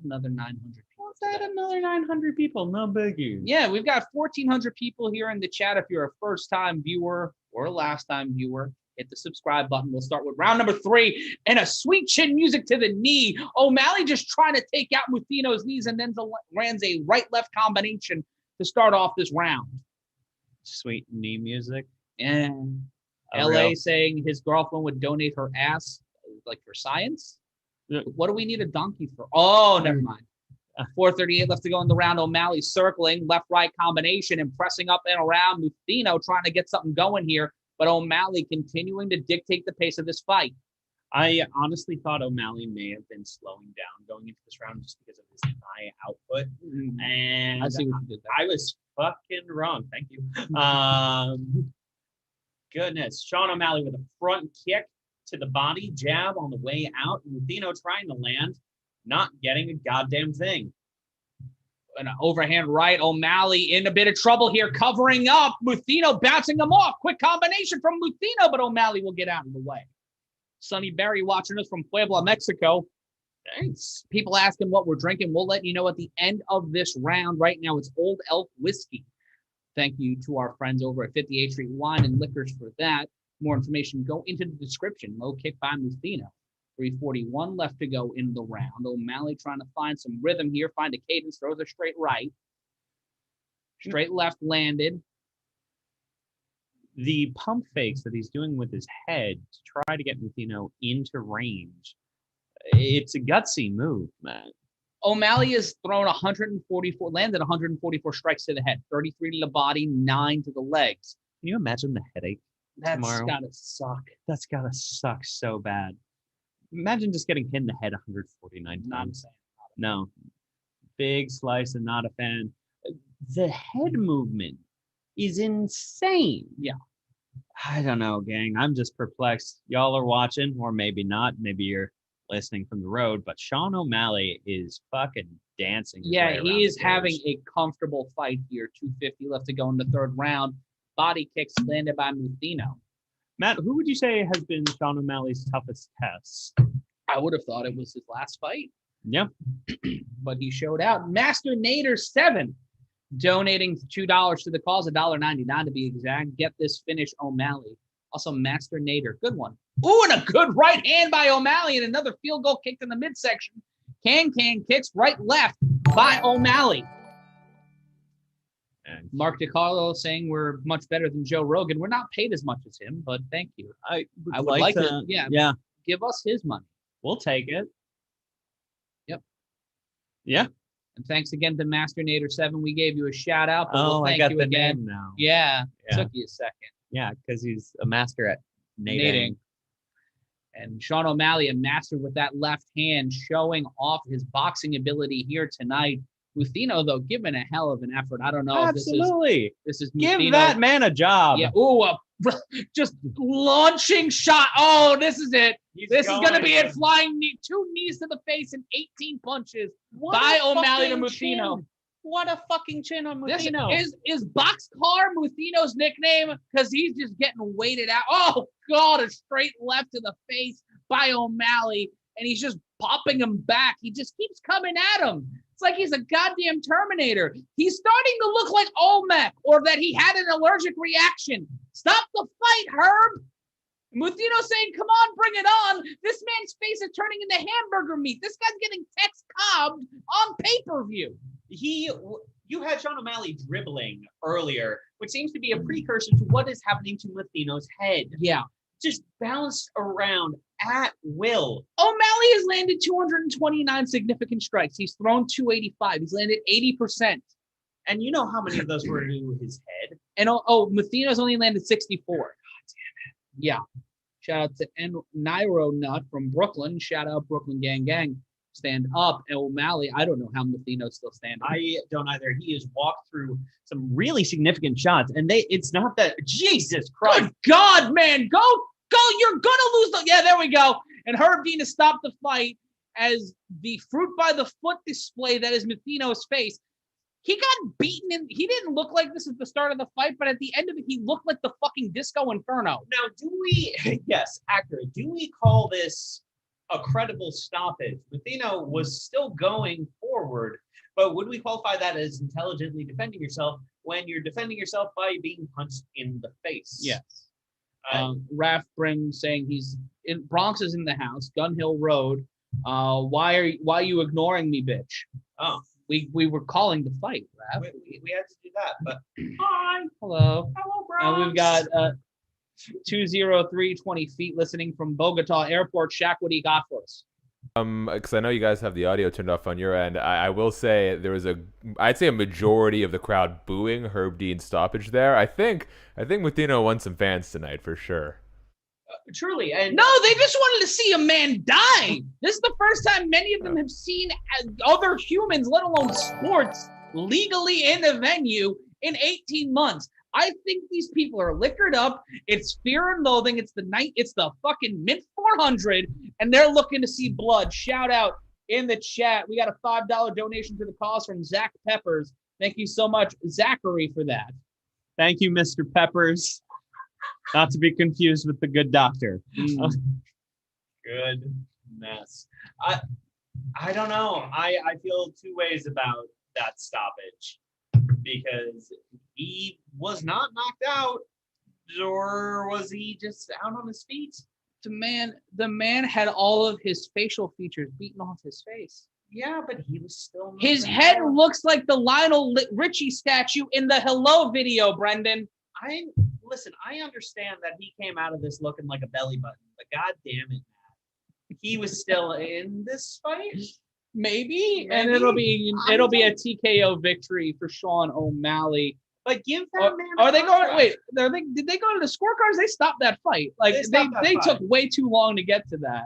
another 900 people. Let's add another 900 people. No biggie. Yeah, we've got 1,400 people here in the chat. If you're a first-time viewer or a last-time viewer, hit the subscribe button. We'll start with round number 3 and a sweet chin music to the knee. O'Malley just trying to take out Muthino's knees and then lands a right-left combination to start off this round. Sweet knee music. And LA saying his girlfriend would donate her ass like for science. Yeah. What do we need a donkey for? Oh, never mind. 4:38 left to go in the round. O'Malley circling left-right combination and pressing up and around. Muthino trying to get something going here. But O'Malley continuing to dictate the pace of this fight. I honestly thought O'Malley may have been slowing down going into this round just because of his high output. And I see what you did there. I was fucking wrong. Thank you. Goodness. Sean O'Malley with a front kick to the body, jab on the way out. Muthino trying to land, not getting a goddamn thing. An overhand right. O'Malley in a bit of trouble here, covering up. Muthino bouncing him off. Quick combination from Muthino, but O'Malley will get out of the way. Sonny Berry watching us from Puebla, Mexico. Thanks. People asking what we're drinking. We'll let you know at the end of this round. Right now, it's Old Elk Whiskey. Thank you to our friends over at 58th Street Wine and Liquors for that. More information, go into the description. Low kick by Muthino. 3:41 left to go in the round. O'Malley trying to find some rhythm here, find a cadence, throws a straight right. Straight left landed. The pump fakes that he's doing with his head to try to get Muthino into range. It's a gutsy move, man. O'Malley has thrown 144, landed 144 strikes to the head, 33 to the body, 9 to the legs. Can you imagine the headache tomorrow? Gotta suck. That's gotta suck so bad. Imagine just getting hit in the head 149 times. No. Big slice and not a fan. The head movement is insane. Yeah. I don't know, gang. I'm just perplexed. Y'all are watching, or maybe not. Maybe you're listening from the road, but Sean O'Malley is fucking dancing. Yeah, he is having a comfortable fight here. 250 left to go in the third round. Body kicks landed by Muthino. Matt, who would you say has been Sean O'Malley's toughest test? I would have thought it was his last fight. Yeah. But he showed out. Master Nader 7 donating $2 to the cause, $1.99 to be exact. Get this finish, O'Malley. Also, Master Nader. Good one. Ooh, and a good right hand by O'Malley and another field goal kicked in the midsection. Can kicks right left by O'Malley. And Mark DiCarlo saying we're much better than Joe Rogan. We're not paid as much as him, but thank you. I would like to. Yeah. Give us his money. We'll take it. Yep. Yeah. And thanks again to Master Nader 7. We gave you a shout out. But we'll thank I got you the again. name now. Yeah. Took you a second. Yeah, because he's a master at nading. And Sean O'Malley, a master with that left hand, showing off his boxing ability here tonight. Muthino, though, giving a hell of an effort. I don't know. Absolutely. If this is Give Muthino. that man a job. Yeah. Ooh, just launching shot. Oh, this is it. This is going to be it. Flying knee, 2 knees to the face and 18 punches by O'Malley to Muthino. Chin. What a fucking chin on Muthino. This is Boxcar Muthino's nickname because he's just getting weighted out. Oh, God, a straight left to the face by O'Malley, and he's just popping him back. He just keeps coming at him. It's like he's a goddamn Terminator. He's starting to look like Olmec or that he had an allergic reaction. Stop the fight, Herb. Muthino saying, come on, bring it on. This man's face is turning into hamburger meat. This guy's getting Tex Cobbed on pay-per-view. You had Sean O'Malley dribbling earlier, which seems to be a precursor to what is happening to Muthino's head. Yeah. Just bounced around at will. O'Malley has landed 229 significant strikes. He's thrown 285. He's landed 80%. And you know how many of those were to his head? And Muthino's only landed 64. God damn it. Yeah. Shout out to Nairo Nut from Brooklyn. Shout out Brooklyn Gang. Stand up. And O'Malley, I don't know how Muthino's still standing. I don't either. He has walked through some really significant shots, and it's not that. Jesus Christ. Good God, man. Go. You're going to lose. Yeah, there we go. And Herb Dean has stopped the fight as the fruit by the foot display that is Muthino's face. He got beaten, and he didn't look like this at the start of the fight, but at the end of it, he looked like the fucking Disco Inferno. Now, do we, yes, accurate, do we call this a credible stoppage? Muthino was still going forward, but would we qualify that as intelligently defending yourself when you're defending yourself by being punched in the face? Yes. Raph Brim saying Bronx is in the house, Gun Hill Road. Why are you ignoring me, bitch? Oh. We were calling the fight, Raph. We had to do that, but hi. Hello. Hello, Bronx. We've got 20320 feet listening from Bogota Airport. Shaq, what do you got for us? Because I know you guys have the audio turned off on your end. I will say there was I'd say a majority of the crowd booing Herb Dean's stoppage there. I think Muthino won some fans tonight for sure. Truly, and no, they just wanted to see a man die. This is the first time many of them have seen other humans, let alone sports, legally in a venue in 18 months. I think these people are liquored up. It's Fear and Loathing. It's the fucking mid 400, and they're looking to see blood. Shout out in the chat. We got a $5 donation to the cause from Zach Peppers. Thank you so much, Zachary, for that. Thank you, Mr. Peppers. Not to be confused with the good doctor. Goodness. I don't know. I feel two ways about that stoppage because he was not knocked out, or was he just out on his feet? The man had all of his facial features beaten off his face. Yeah, but he was still. His head looks like the Lionel Richie statue in the Hello video, Brendan. Listen, I understand that he came out of this looking like a belly button, but god damn it, Matt. He was still in this fight? Maybe. And it'll be a TKO victory for Sean O'Malley. But give that man. Are they going? Wait, did they go to the scorecards? They stopped that fight. Like they took way too long to get to that.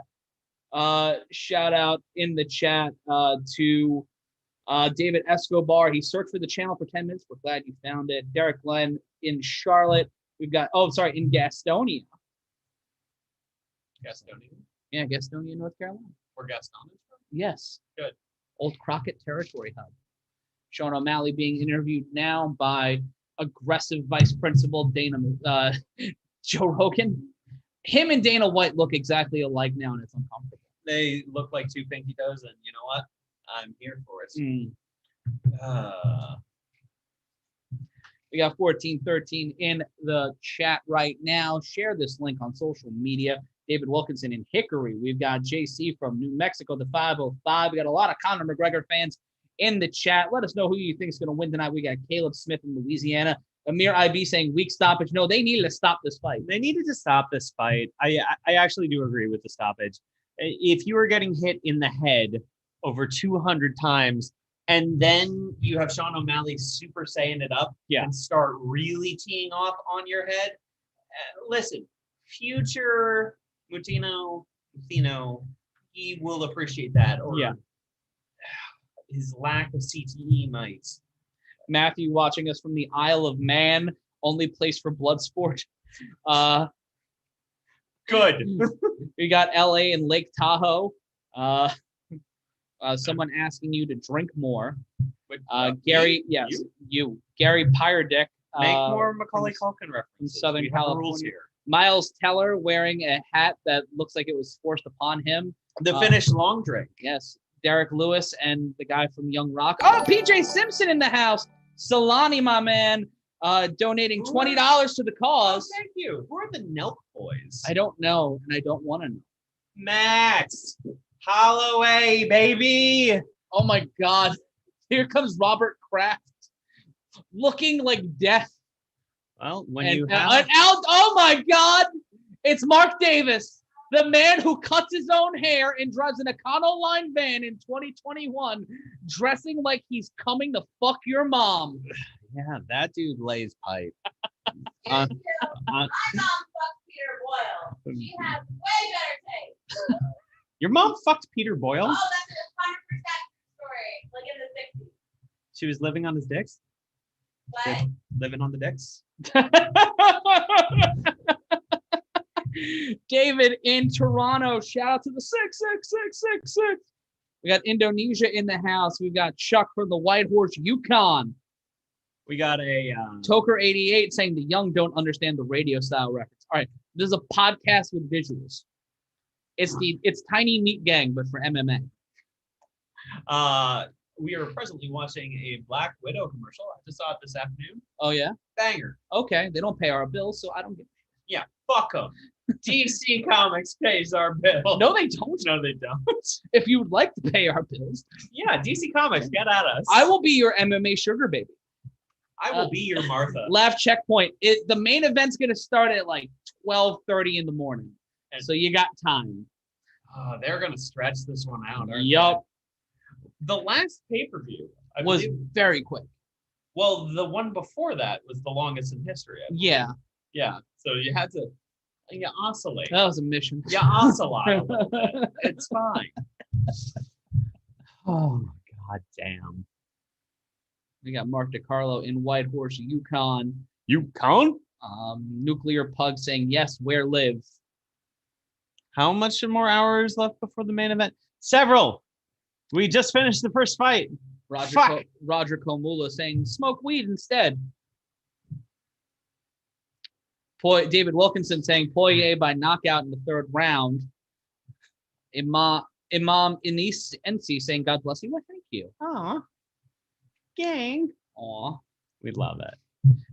Shout out in the chat to David Escobar. He searched for the channel for 10 minutes. We're glad you found it. Derek Glenn in Charlotte. We've got in Gastonia. Gastonia. Yeah, Gastonia, North Carolina. Or Gastonia. Yes. Good. Old Crockett Territory Hub. Sean O'Malley being interviewed now by aggressive Vice Principal Joe Rogan. Him and Dana White look exactly alike now, and it's uncomfortable. They look like two pinky toes, and you know what? I'm here for it. We got 1413 in the chat right now. Share this link on social media. David Wilkinson in Hickory. We've got JC from New Mexico, the 505. We got a lot of Conor McGregor fans in the chat. Let us know who you think is going to win tonight. We got Caleb Smith in Louisiana. Amir IB saying weak stoppage. No, they needed to stop this fight. They needed to stop this fight. I actually do agree with the stoppage. If you were getting hit in the head over 200 times, and then you have Sean O'Malley Super Saiyan it up and start really teeing off on your head, listen, future Mutino, he will appreciate that. Or his lack of CTE might. Matthew watching us from the Isle of Man, only place for blood sport. Good. We got LA and Lake Tahoe. Someone asking you to drink more. Gary, Gary Pyredick. Make more Macaulay Culkin references. From Southern we have California. rules here. Miles Teller wearing a hat that looks like it was forced upon him. The Finnish long drink. Yes. Derek Lewis and the guy from Young Rock. Oh, PJ Simpson in the house. Solani, my man, donating $20 to the cause. Oh, thank you. Who are the Nelk boys? I don't know, and I don't want to know. Max Holloway, baby. Oh my God. Here comes Robert Kraft looking like death. Well, oh my God. It's Mark Davis, the man who cuts his own hair and drives an Econoline van in 2021, dressing like he's coming to fuck your mom. Yeah, that dude lays pipe. My mom fucked Peter Boyle. She has way better taste. Your mom fucked Peter Boyle? Oh, that's a 100% story. Like in the 60s. She was living on his dicks? What? Living on the dicks? David in Toronto. Shout out to the 66666. We got Indonesia in the house. We've got Chuck from the White Horse Yukon. We got a Toker88 saying the young don't understand the radio style reference. All right, this is a podcast with visuals. It's Tiny Meat Gang, but for MMA. We are presently watching a Black Widow commercial. I just saw it this afternoon. Oh yeah, banger. Okay, they don't pay our bills, so I don't get. Yeah, fuck them. DC Comics pays our bill. No, they don't. No, they don't. If you would like to pay our bills, yeah, DC Comics, get at us. I will be your MMA sugar baby. I will be your Martha. Laugh checkpoint. The main event's gonna start at like 12:30 in the morning, and so you got time. They're gonna stretch this one out. Yup. The last pay-per-view was very quick. Well, the one before that was the longest in history. Yeah. Yeah. So you had to oscillate. That was a mission. Yeah, oscillate a little bit. It's fine. Oh, God damn. We got Mark DiCarlo in White Horse Yukon. Yukon? Nuclear Pug saying, yes, where live? How much more hours left before the main event? Several. We just finished the first fight. Roger Komula saying, smoke weed instead. David Wilkinson saying, Poirier by knockout in the 3rd round. Imam Inis Ensi saying, God bless you. Well, thank you. Aw. Gang. Aw. We love it.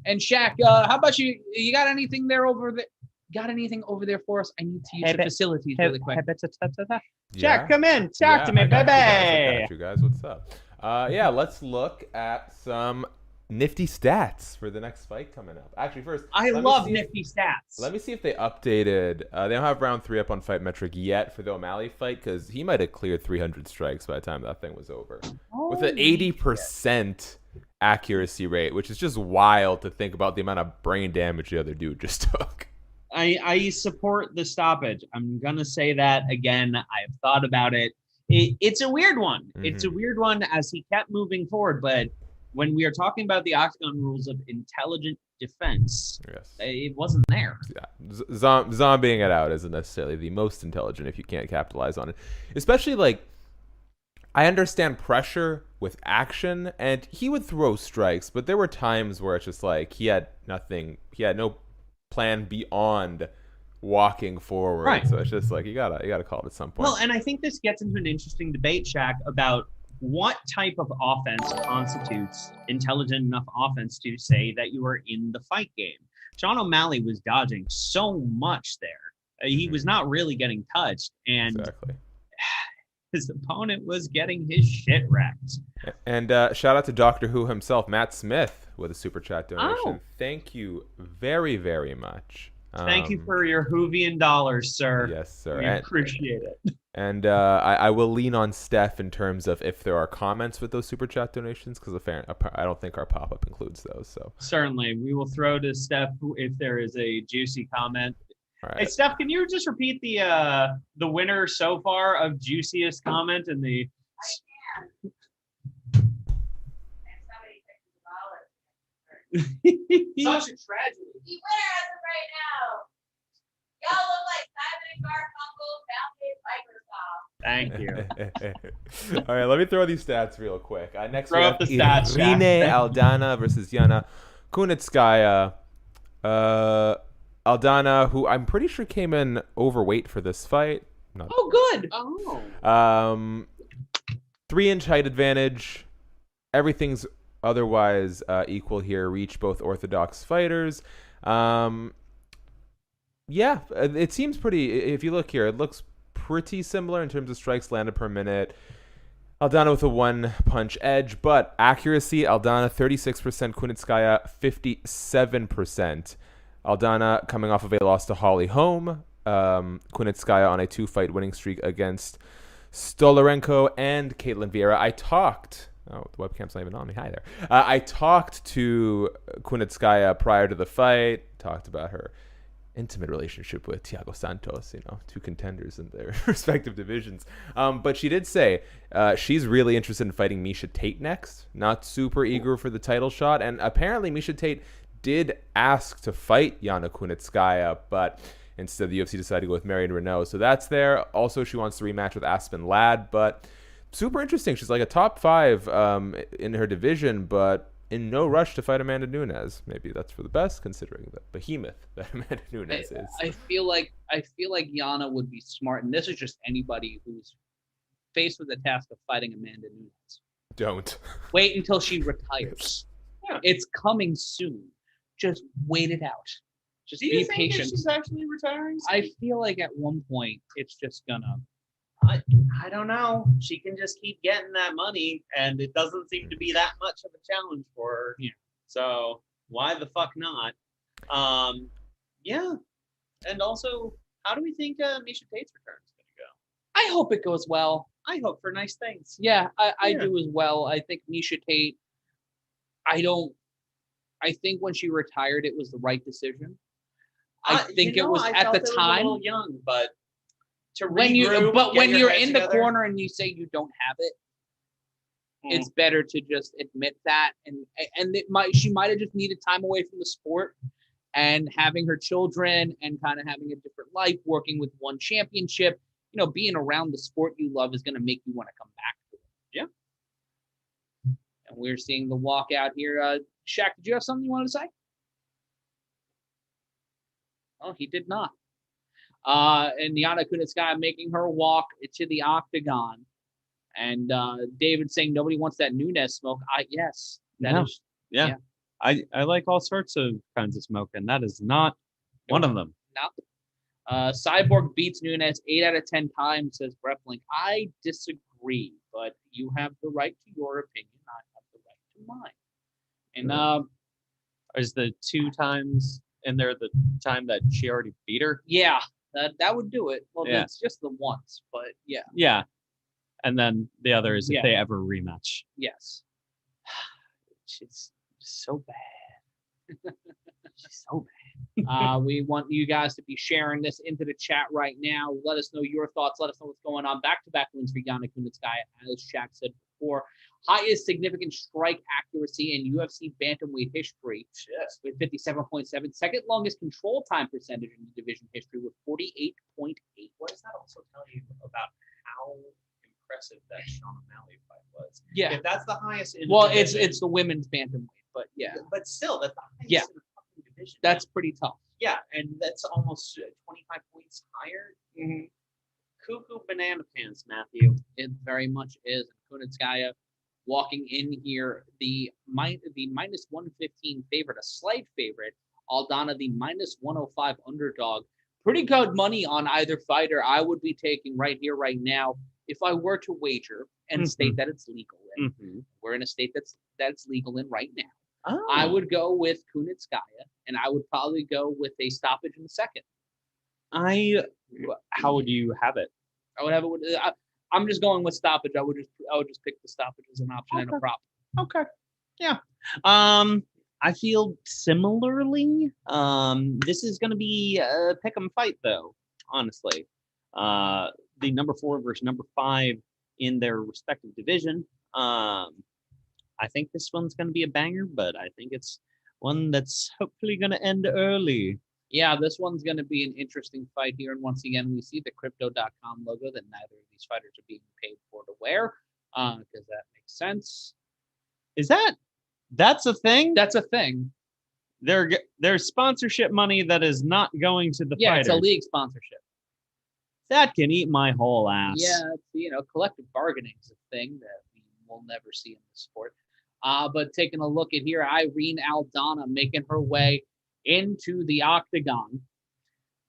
And Shaq, how about you? You got anything there over there? Got anything over there for us? I need to use the facilities really quick. Jack, come in. Talk to me, baby. I got you guys. What's up? Let's look at some nifty stats for the next fight coming up. Actually, first, I love nifty stats. Let me see if they updated. They don't have round 3 up on Fight Metric yet for the O'Malley fight because he might have cleared 300 strikes by the time that thing was over. With an 80% accuracy rate, which is just wild to think about the amount of brain damage the other dude just took. I support the stoppage. I'm going to say that again. I've thought about it. It's a weird one. Mm-hmm. It's a weird one as he kept moving forward. But when we are talking about the Octagon rules of intelligent defense, yes, it wasn't there. Yeah. Zombieing it out isn't necessarily the most intelligent if you can't capitalize on it. Especially, like, I understand pressure with action, and he would throw strikes, but there were times where it's just like he had nothing. He had no plan beyond walking forward. Right. So it's just like you gotta call it at some point. Well, and I think this gets into an interesting debate, Shaq, about what type of offense constitutes intelligent enough offense to say that you are in the fight game. Sean O'Malley was dodging so much there. He was not really getting touched, and exactly. His opponent was getting his shit wrecked. And shout out to Doctor Who himself, Matt Smith, with a super chat donation. Oh. Thank you very, very much. Thank you for your Hoovian dollars, sir. Yes, sir. We appreciate it. And I will lean on Steph in terms of if there are comments with those super chat donations, because I don't think our pop-up includes those. So certainly, we will throw to Steph if there is a juicy comment. All right. Hey, Steph, can you just repeat the winner so far of juiciest comment in the? I can. And somebody $50. Such a tragedy. The winner as of right now. Y'all look like Simon and Garfunkel, Microsoft. Thank you. All right, let me throw these stats real quick. Next, throw up the stats. Irina Aldana versus Yana Kunitskaya. Aldana, who I'm pretty sure came in overweight for this fight. Good. 3-inch height advantage. Everything's otherwise equal here. Reach, both orthodox fighters. It seems pretty. If you look here, it looks pretty similar in terms of strikes landed per minute. Aldana with a 1-punch edge, but accuracy, Aldana 36%, Kunitskaya 57%. Aldana coming off of a loss to Holly Holm. Kunitskaya on a 2-fight winning streak against Stolarenko and Caitlin Vieira. The webcam's not even on me. Hi there. I talked to Kunitskaya prior to the fight, talked about her intimate relationship with Thiago Santos, 2 contenders in their respective divisions. But she did say she's really interested in fighting Miesha Tate next, not super eager for the title shot. And apparently Miesha Tate did ask to fight Yana Kunitskaya, but instead the UFC decided to go with Marion Renault. So that's there. Also, she wants to rematch with Aspen Ladd, but super interesting. She's like a top 5 in her division, but in no rush to fight Amanda Nunes. Maybe that's for the best, considering the behemoth that Amanda Nunes is. I feel like Yana would be smart, and this is just anybody who's faced with the task of fighting Amanda Nunes. Don't wait until she retires. Yeah. It's coming soon. Just wait it out. Just be patient. That she's actually retiring? I feel like at one point it's just gonna. I don't know. She can just keep getting that money, and it doesn't seem to be that much of a challenge for her. Yeah. So why the fuck not? Yeah. And also, how do we think Miesha Tate's return is going to go? I hope it goes well. I hope for nice things. Yeah, I do as well. I think Miesha Tate. I think when she retired, it was the right decision. I think it was at the time. A little young, but. When you're in the corner and you say you don't have it, it's better to just admit that. And she might have just needed time away from the sport and having her children and kind of having a different life, working with one championship. Being around the sport you love is going to make you want to come back to it. And we're seeing the walkout here. Shaq, did you have something you wanted to say? Oh, he did not. And Yana Kunitskaya making her walk to the octagon. And David saying nobody wants that Nunes smoke. Yes. Yeah. Is. Yeah. I like all sorts of kinds of smoke, and that is not one of them. No. Cyborg beats Nunes 8 out of 10 times, says Breplink. I disagree, but you have the right to your opinion. I have the right to mine. And is the 2 times in there the time that she already beat her? Yeah, that would do it. Well, Yeah. it's just the once, but yeah. Yeah. And then the other is if they ever rematch. Yes. She's so bad. She's so bad. We want you guys to be sharing this into the chat right now. Let us know your thoughts. Let us know what's going on. Back-to-back wins for Yana Kunitskaya, as Shaq said before. Highest significant strike accuracy in UFC bantamweight history with 57.7. Second longest control time percentage in the division history with 48.8. What does that also tell you about how impressive that Sean O'Malley fight was? Yeah. If that's the highest in Well, the division, it's the women's bantamweight, but yeah. But still, that's the highest Yeah. in the fucking division. That's pretty tough. Yeah, and that's almost 25 points higher. Mm-hmm. Cuckoo banana pants, Matthew. It very much is. Kunitskaya walking in here, the minus 115 favorite, a slight favorite. Aldana, the minus 105 underdog. Pretty good money on either fighter. I would be taking right here, right now, if I were to wager and a state that it's legal in. Mm-hmm. We're in a state that's legal in right now. Oh. I would go with Kunitskaya, and I would probably go with a stoppage in the second. How would you have it? I would have it with. I'm just going with stoppage. I would just pick the stoppage as an option and a prop. Okay. Yeah. I feel similarly. This is going to be a pick 'em fight, though. Honestly, the number 4 versus number 5 in their respective division. I think this one's going to be a banger, but I think it's one that's hopefully going to end early. Yeah, this one's going to be an interesting fight here. And once again, we see the Crypto.com logo that neither of these fighters are being paid for to wear, because that makes sense. That's a thing? That's a thing. There's sponsorship money that is not going to the Yeah, fighters. it's a league sponsorship. That can eat my whole ass. Yeah, collective bargaining is a thing that we will never see in the sport. But taking a look at here, Irene Aldana making her way into the octagon.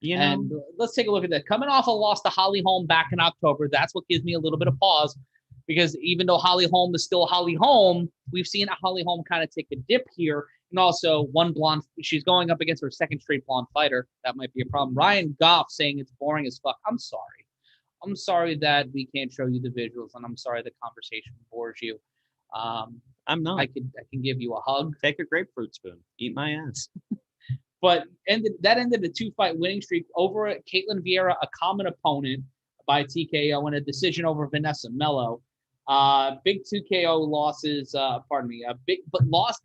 And let's take a look at that. Coming off a loss to Holly Holm back in October, that's what gives me a little bit of pause, because even though Holly Holm is still Holly Holm, we've seen Holly Holm kind of take a dip here. And also one blonde, she's going up against her second straight blonde fighter. That might be a problem. Ryan Goff saying it's boring as fuck. I'm sorry. I'm sorry that we can't show you the visuals, and I'm sorry the conversation bores you. I'm not. I can give you a hug. Take a grapefruit spoon. Eat my ass. But that ended a 2-fight winning streak over Caitlin Vieira, a common opponent, by TKO, and a decision over Vanessa Mello. Big 2 KO losses.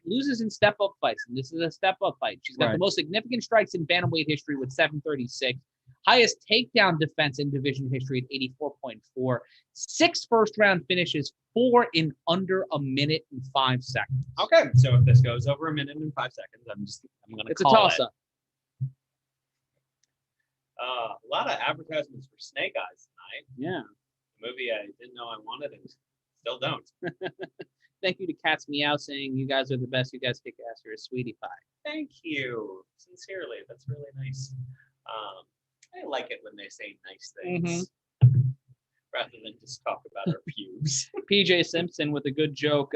Loses in step-up fights, and this is a step-up fight. She's got the most significant strikes in bantamweight history with 736. Highest takedown defense in division history at 84.4. 6 first-round finishes, 4 in under a minute and 5 seconds. Okay, so if this goes over a minute and 5 seconds, I'm going to call it. It's a toss-up. A lot of advertisements for Snake Eyes tonight. Yeah. A movie I didn't know I wanted and still don't. Thank you to Cats Meow saying you guys are the best. You guys kick ass. You're a sweetie pie. Thank you. Sincerely, that's really nice. I like it when they say nice things rather than just talk about our pubes. PJ Simpson with a good joke.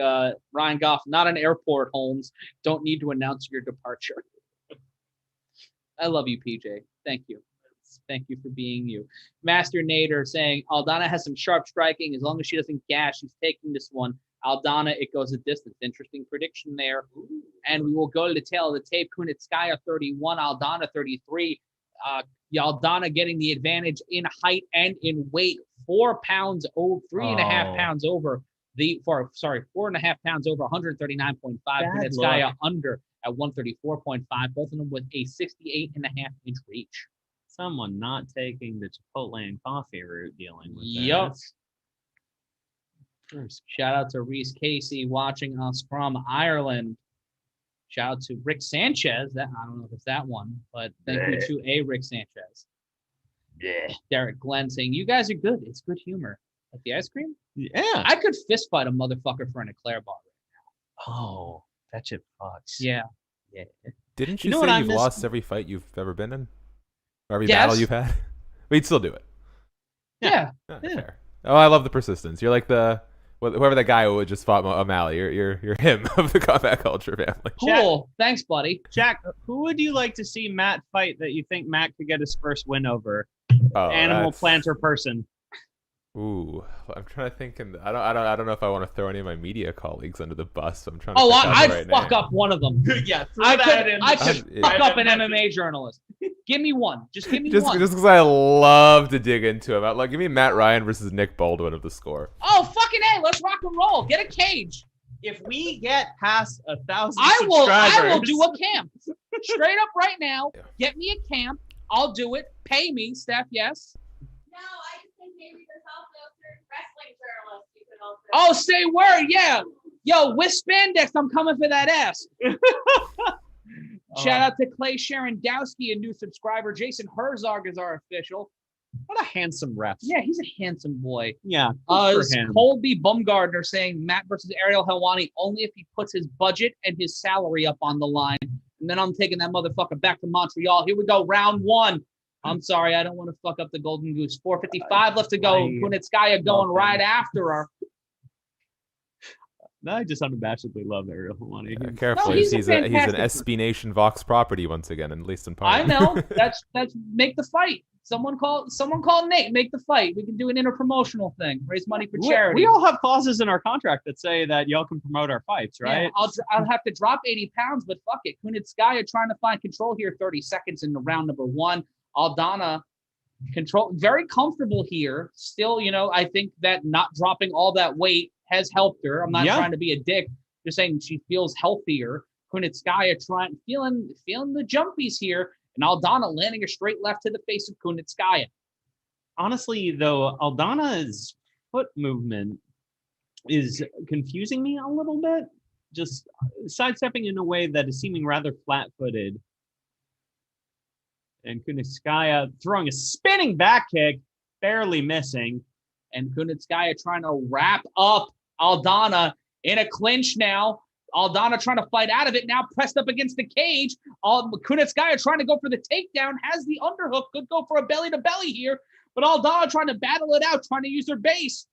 Ryan Goff, not an airport, Holmes. Don't need to announce your departure. I love you, PJ. Thank you. Thank you for being you. Master Nader saying Aldana has some sharp striking. As long as she doesn't gash, she's taking this one. Aldana, it goes a distance. Interesting prediction there. Ooh. And we will go to the tail of the tape. Kunitskaya 31, Aldana 33. Aldana getting the advantage in height and in weight. 4 pounds over, 3.5 pounds over 4.5 pounds over 139.5. Kunitskaya under at 134.5. Both of them with a 68.5-inch reach. Someone not taking the Chipotle and coffee route dealing with Yup. Shout out to Reese Casey watching us from Ireland. Shout out to Rick Sanchez. That I don't know if it's that one, but thank you to a Rick Sanchez. Yeah. Derek Glenn saying, "You guys are good. It's good humor." Like the ice cream? Yeah. I could fist fight a motherfucker for an eclair bar. Oh, that shit fucks. Yeah. Yeah. Didn't You you, know what say I you've miss? lost every fight you've ever been in? Or every Yes. battle you've had? But you'd still do it. Yeah. Oh, Yeah. fair. Oh, I love the persistence. You're like whoever that guy who just fought O'Malley. You're him of the combat culture family. Cool. Thanks, buddy. Jack, who would you like to see Matt fight that you think Matt could get his first win over? Oh, Animal, that's- plant, or person? Ooh, I'm trying to think. I don't know if I want to throw any of my media colleagues under the bus. So I'm trying to. Oh, pick out I'd the right fuck name. up one of them. Yeah, I could Yeah. fuck up an MMA journalist. Give me one. Just give me Just one. because I love to dig into him. Like, give me Matt Ryan versus Nick Baldwin of the Score. Oh, fucking A. Let's rock and roll. Get a cage. If we get past 1,000 I will subscribers, do a camp. Straight up right now. Yeah. Get me a camp. I'll do it. Pay me, Steph. Yes. No, I just think maybe there's also certain wrestling journalists you could also. Oh, say word. Yeah. Yo, with spandex, I'm coming for that ass. Shout out to Clay Sharandowski, a new subscriber. Jason Herzog is our official. what a handsome ref. Yeah, he's a handsome boy. Yeah. Good for him. Colby Bumgardner saying Matt versus Ariel Helwani only if he puts his budget and his salary up on the line. And then I'm taking that motherfucker back to Montreal. Here we go, round one. I'm sorry, I don't want to fuck up the Golden Goose. 4:55 left to go. Kunitskaya going right after her. I just unabashedly love Ariel Helwani. Yeah, careful, he's he's a an fantastic SB Nation Vox property once again, at least in part. I know. That's make the fight. Someone call Nate. Make the fight. We can do an interpromotional thing. Raise money for charity. We all have clauses in our contract that say that y'all can promote our fights, right? Yeah, I'll have to drop 80 pounds, but fuck it. Kunitskaya trying to find control here. 30 seconds into round number one. Aldana control very comfortable here. Still, I think that not dropping all that weight has helped her. I'm not trying to be a dick. Just saying she feels healthier. Kunitskaya feeling the jumpies here. And Aldana landing a straight left to the face of Kunitskaya. Honestly, though, Aldana's foot movement is confusing me a little bit. Just sidestepping in a way that is seeming rather flat-footed. And Kunitskaya throwing a spinning back kick, barely missing. And Kunitskaya trying to wrap up Aldana in a clinch now. Aldana trying to fight out of it, now pressed up against the cage. Kunitskaya trying to go for the takedown, has the underhook, could go for a belly-to-belly here, but Aldana trying to battle it out, trying to use her base.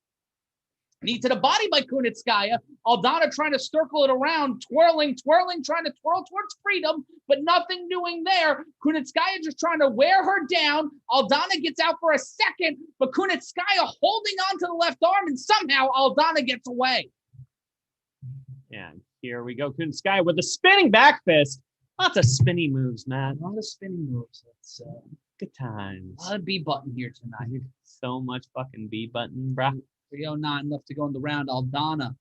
Knee to the body by Kunitskaya. Aldana trying to circle it around, twirling, trying to twirl towards freedom, but nothing doing there. Kunitskaya just trying to wear her down. Aldana gets out for a second, but Kunitskaya holding on to the left arm, and somehow Aldana gets away. Yeah, here we go. Kunitskaya with a spinning back fist. Lots of spinny moves, man. A lot of spinning moves. It's Good times. a lot of B button here tonight. So much fucking B button, bruh. 3:09 left to go in the round. Aldana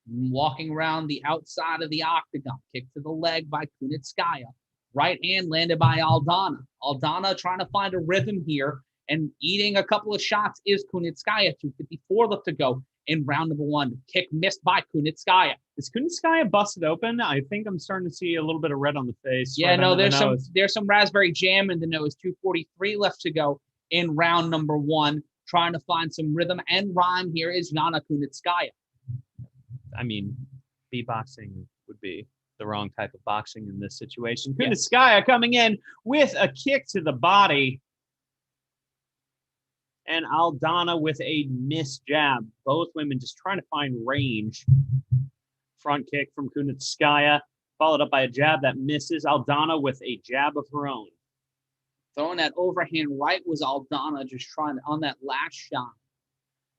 walking around the outside of the octagon. Kick to the leg by Kunitskaya. Right hand landed by Aldana. Aldana trying to find a rhythm here and eating a couple of shots is Kunitskaya. 2:54 left to go in round number one. Kick missed by Kunitskaya. Is Kunitskaya busted open? I think I'm starting to see a little bit of red on the face. Yeah, right no, under the there's nose. some raspberry jam in the nose. 2:43 left to go in round number one. Trying to find some rhythm and rhyme here is Yana Kunitskaya. I mean, beatboxing would be the wrong type of boxing in this situation. Yeah. Kunitskaya coming in with a kick to the body. And Aldana with a missed jab. Both women just trying to find range. Front kick from Kunitskaya, followed up by a jab that misses. Aldana with a jab of her own. Throwing that overhand right was Aldana just trying to, on that last shot.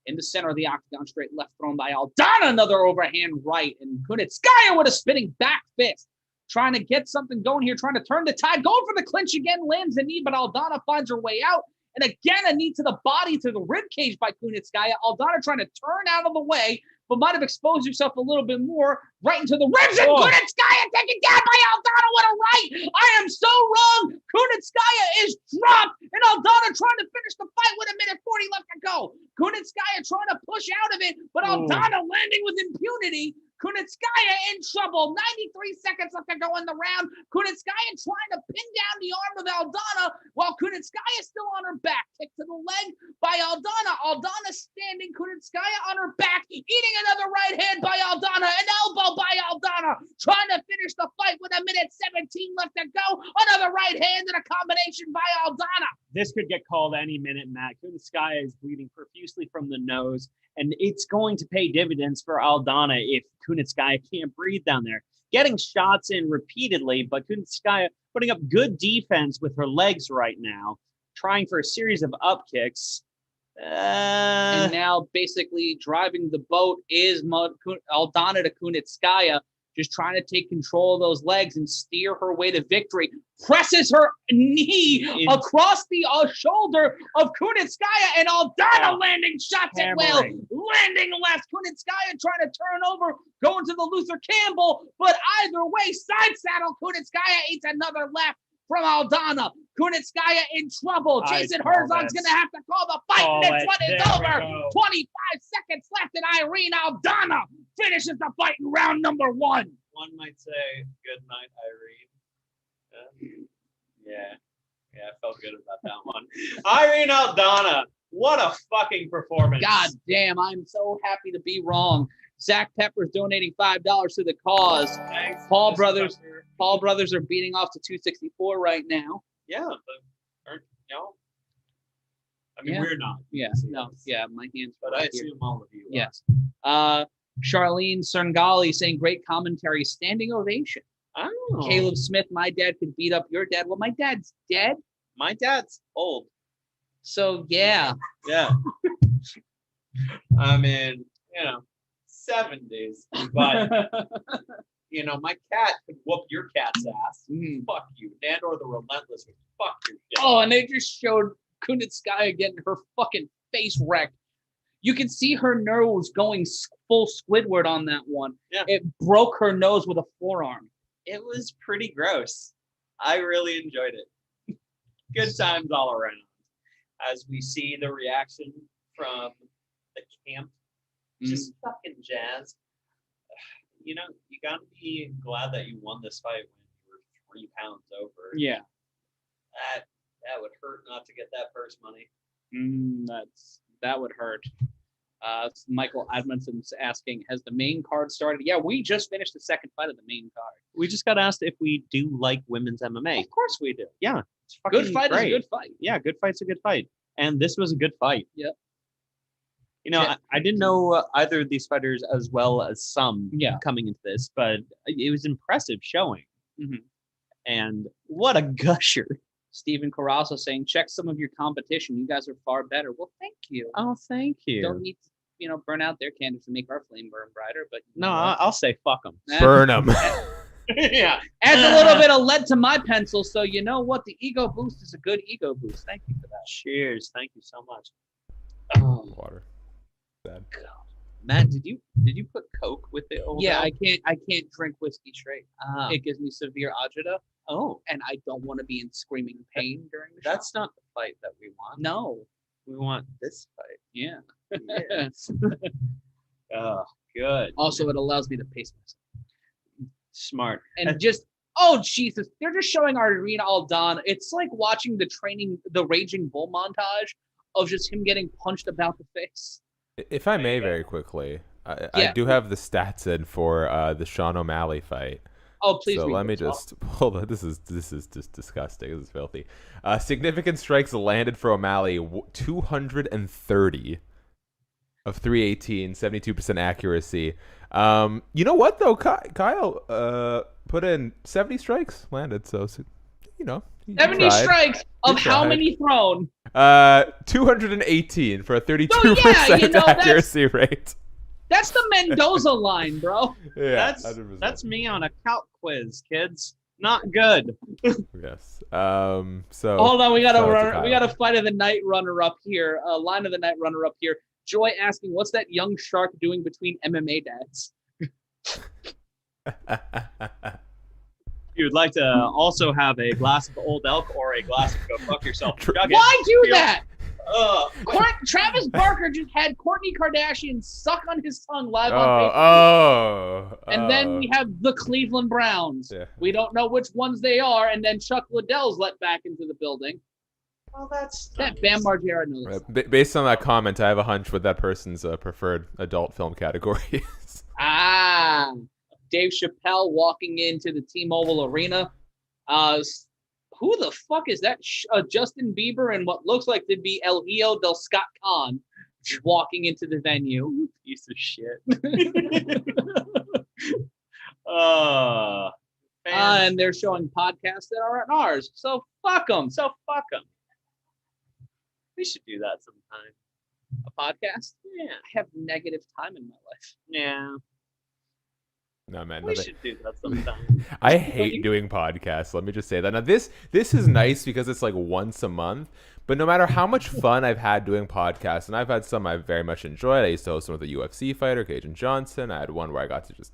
In the center of the octagon, straight left thrown by Aldana, another overhand right. And Kunitskaya with a spinning back fist. Trying to get something going here, trying to turn the tide. Going for the clinch again, lands the knee, but Aldana finds her way out. And again, a knee to the body, to the rib cage by Kunitskaya. Aldana trying to turn out of the way, but might have exposed herself a little bit more right into the ribs. And Kunitskaya taken down by Aldana with a right. I am so wrong. Kunitskaya is dropped, and Aldana trying to finish the fight with 1:40 left to go. Kunitskaya trying to push out of it, but Aldana landing with impunity. Kunitskaya in trouble. 93 seconds left to go in the round. Kunitskaya trying to pin down the arm of Aldana while Kunitskaya is still on her back. Kick to the leg by Aldana. Aldana standing. Kunitskaya on her back. Eating another right hand by Aldana. An elbow by Aldana. Trying to finish the fight with 1:17 left to go. Another right hand and a combination by Aldana. This could get called any minute, Matt. Kunitskaya is bleeding profusely from the nose, and it's going to pay dividends for Aldana if Kunitskaya can't breathe down there. Getting shots in repeatedly, but Kunitskaya putting up good defense with her legs right now, trying for a series of up kicks. And now basically driving the boat is Aldana to Kunitskaya, just trying to take control of those legs and steer her way to victory. Presses her knee across the shoulder of Kunitskaya, and Aldana landing shots at will. Landing left. Kunitskaya trying to turn over, going to the Luther Campbell, but either way, side saddle. Kunitskaya eats another left from Aldana. Kunitskaya in trouble. Jason Herzog's going to have to call the fight. This one is over. 25 seconds left, and Irene Aldana finishes the fight in round number 1. One might say, good night, Irene. Yeah, I felt good about that one. Irene Aldana, what a fucking performance. God damn, I'm so happy to be wrong. Zach Pepper's donating $5 to the cause. Thanks. Paul Brothers are beating off to 264 right now. Yeah, I mean, we're not. Yeah, no, yeah, my hands. But I assume all of you. Yes. Charlene Cerngali saying great commentary, standing ovation. Oh. Caleb Smith, my dad could beat up your dad. Well, my dad's dead. My dad's old. So yeah. Yeah. I mean, 70s. But my cat could whoop your cat's ass. Fuck you. Nandor the Relentless would fuck your shit. Oh, and they just showed Kunitskaya getting her fucking face wrecked. You can see her nose going full Squidward on that one. Yeah. It broke her nose with a forearm. It was pretty gross. I really enjoyed it. Good times all around. As we see the reaction from the camp, just fucking jazz. You gotta be glad that you won this fight when you were 3 pounds over. Yeah. That would hurt not to get that purse money. That would hurt. Michael Admonson's asking, has the main card started? Yeah, we just finished the second fight of the main card. We just got asked if we do like women's MMA. Of course we do. Yeah. It's Good fight great. is a good fight. Yeah, good fight's a good fight. And this was a good fight. Yep. I didn't know either of these fighters as well as some coming into this, but it was impressive showing. And what a gusher. Stephen Carrasco saying, check some of your competition. You guys are far better. Well, thank you. Oh, thank you. Don't need to, burn out their candles to make our flame burn brighter. But I'll say fuck them. Burn them. Yeah. Adds a little bit of lead to my pencil. So you know what? The ego boost is a good ego boost. Thank you for that. Cheers. Thank you so much. Water. Sad. Matt, did you put Coke with the old? Yeah, I can't drink whiskey straight. It gives me severe agita. Oh, and I don't want to be in screaming pain during the That's not the fight that we want. No. We want this fight. Yeah. Yes. Oh, good. Also, it allows me to pace myself. Smart. And just, oh, Jesus. They're just showing Irene Aldana. It's like watching the Raging Bull montage of just him getting punched about the face. If I may, very quickly, I do have the stats in for the Sean O'Malley fight. Oh, please. So let me just hold on. This is just disgusting. This is filthy. Significant strikes landed for O'Malley, 230 of 318, 72% accuracy. You know what though, Kyle put in 70 strikes, landed. So 70 strikes of how many thrown? 218 for a 32% accuracy rate. That's the Mendoza line, bro. Yeah, that's me on a calc quiz, kids. Not good. Yes. So hold on, we got a fight of the night runner up here. Line of the night runner up here. Joy asking, what's that young shark doing between MMA dads? You would like to also have a glass of Old Elk or a glass of Go Fuck Yourself. Why do that? Uh, Travis Barker just had Kourtney Kardashian suck on his tongue live on Facebook. And then we have the Cleveland Browns. Yeah. We don't know which ones they are, and then Chuck Liddell's let back into the building. Well, that's That Bam Margera knows. Based on that comment, I have a hunch what that person's preferred adult film category is. Dave Chappelle walking into the T-Mobile Arena. Who the fuck is that? Justin Bieber and what looks like to be El Hijo del Scott Khan walking into the venue. piece of shit. And they're showing podcasts that aren't ours. So fuck them. We should do that sometime. A podcast? Yeah. I have negative time in my life. Yeah. No, man. We should do that sometime. I hate doing podcasts. Let me just say that. Now, this is nice because it's like once a month. But no matter how much fun I've had doing podcasts, and I've had some I've very much enjoyed. I used to host one with a UFC fighter, Cajun Johnson. I had one where I got to just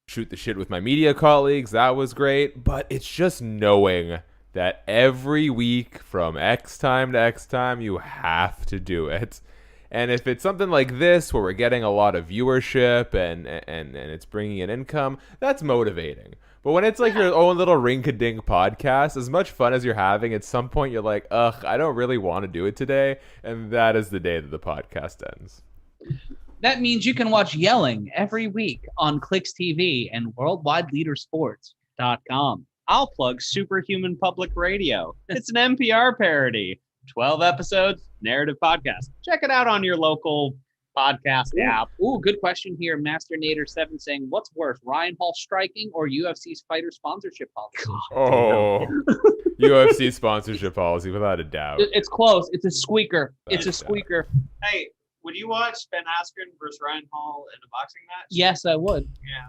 shoot the shit with my media colleagues. That was great. But it's just knowing that every week from X time to X time, you have to do it. And if it's something like this where we're getting a lot of viewership and it's bringing in income, that's motivating. But when it's like your own little ring-a-dink podcast, as much fun as you're having, at some point you're like, ugh, I don't really want to do it today. And that is the day that the podcast ends. That means you can watch Yelling every week on Clicks TV and WorldwideLeaderSports.com. I'll plug Superhuman Public Radio. It's an NPR parody. 12 episodes, narrative podcast. Check it out on your local podcast app. Ooh, good question here. Master Nader 7 saying, what's worse, Ryan Hall striking or UFC's fighter sponsorship policy? UFC sponsorship policy, without a doubt. It's close. It's a squeaker. It's a squeaker. Hey, would you watch Ben Askren versus Ryan Hall in a boxing match? Yes, I would. Yeah,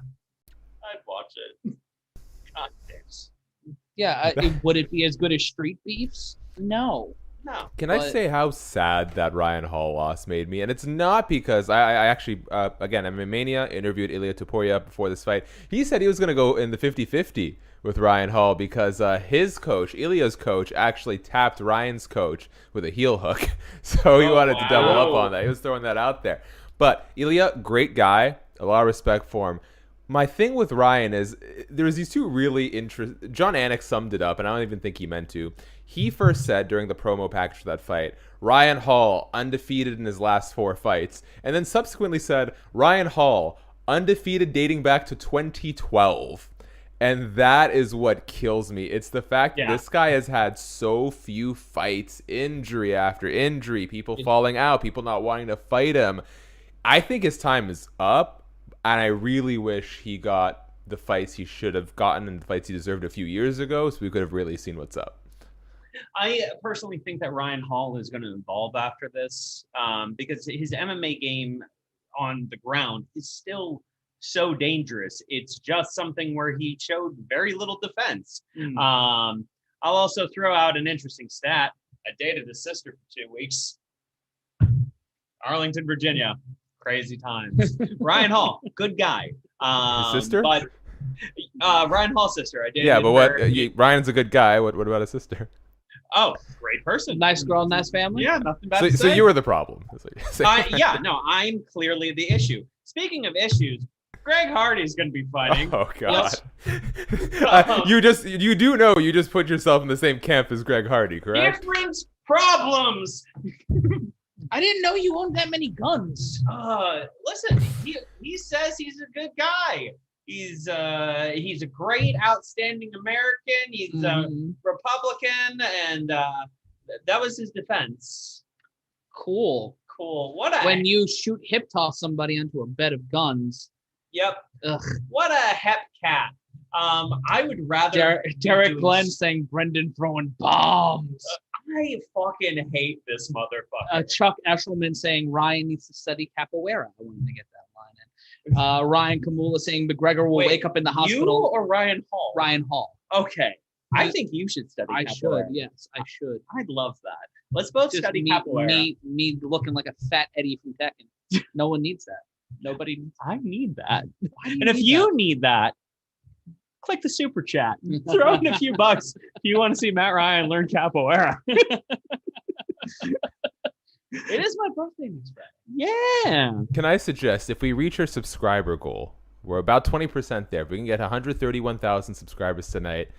I'd watch it. God damn. Yeah, would it be as good as Street Beefs? No. Can I say how sad that Ryan Hall loss made me? And it's not because I actually, again, I'm in Mania, interviewed Ilya Topuria before this fight. He said he was going to go in the 50-50 with Ryan Hall because his coach, Ilya's coach, actually tapped Ryan's coach with a heel hook. So he wanted to double up on that. He was throwing that out there. But Ilya, great guy. A lot of respect for him. My thing with Ryan is there's these two really interesting... John Anik summed it up, and I don't even think he meant to. He first said during the promo package for that fight, Ryan Hall undefeated in his last 4 fights, and then subsequently said, Ryan Hall undefeated dating back to 2012. And that is what kills me. It's the fact that this guy has had so few fights, injury after injury, people falling out, people not wanting to fight him. I think his time is up. And I really wish he got the fights he should have gotten and the fights he deserved a few years ago so we could have really seen what's up. I personally think that Ryan Hall is going to evolve after this because his MMA game on the ground is still so dangerous. It's just something where he showed very little defense. I'll also throw out an interesting stat. I dated his sister for 2 weeks. Arlington, Virginia. Crazy times. Ryan Hall, good guy. His sister? But Ryan Hall's sister. I dated but Ryan's a good guy. What about his sister? Oh, great person. Nice girl, nice family. Yeah, nothing bad to say. So you were the problem. I'm clearly the issue. Speaking of issues, Greg Hardy's going to be fighting. Oh God! You do know you just put yourself in the same camp as Greg Hardy, correct? Different problems. I didn't know you owned that many guns. Listen, he says he's a good guy. He's a great, outstanding American. He's a Republican, and that was his defense. Cool. When you shoot hip toss somebody onto a bed of guns. Yep. Ugh. What a hep cat. I would rather Derek Glenn saying Brendan throwing bombs. I fucking hate this motherfucker. Chuck Eshelman saying Ryan needs to study capoeira. I wanted to get that line in. Ryan Kamula saying McGregor will wake up in the hospital. You or Ryan Hall? Ryan Hall. Okay. I think you should study capoeira. I should. I'd love that. Let's both Just study capoeira. me looking like a fat Eddie from Tekken. No one needs that. Nobody. I need that. Why do you And if need you that? need that, click the super chat. Throw in a few bucks if you want to see Matt Ryan learn capoeira. It is my birthday next Friday. Yeah. Can I suggest if we reach our subscriber goal, we're about 20% there. If we can get 131,000 subscribers tonight,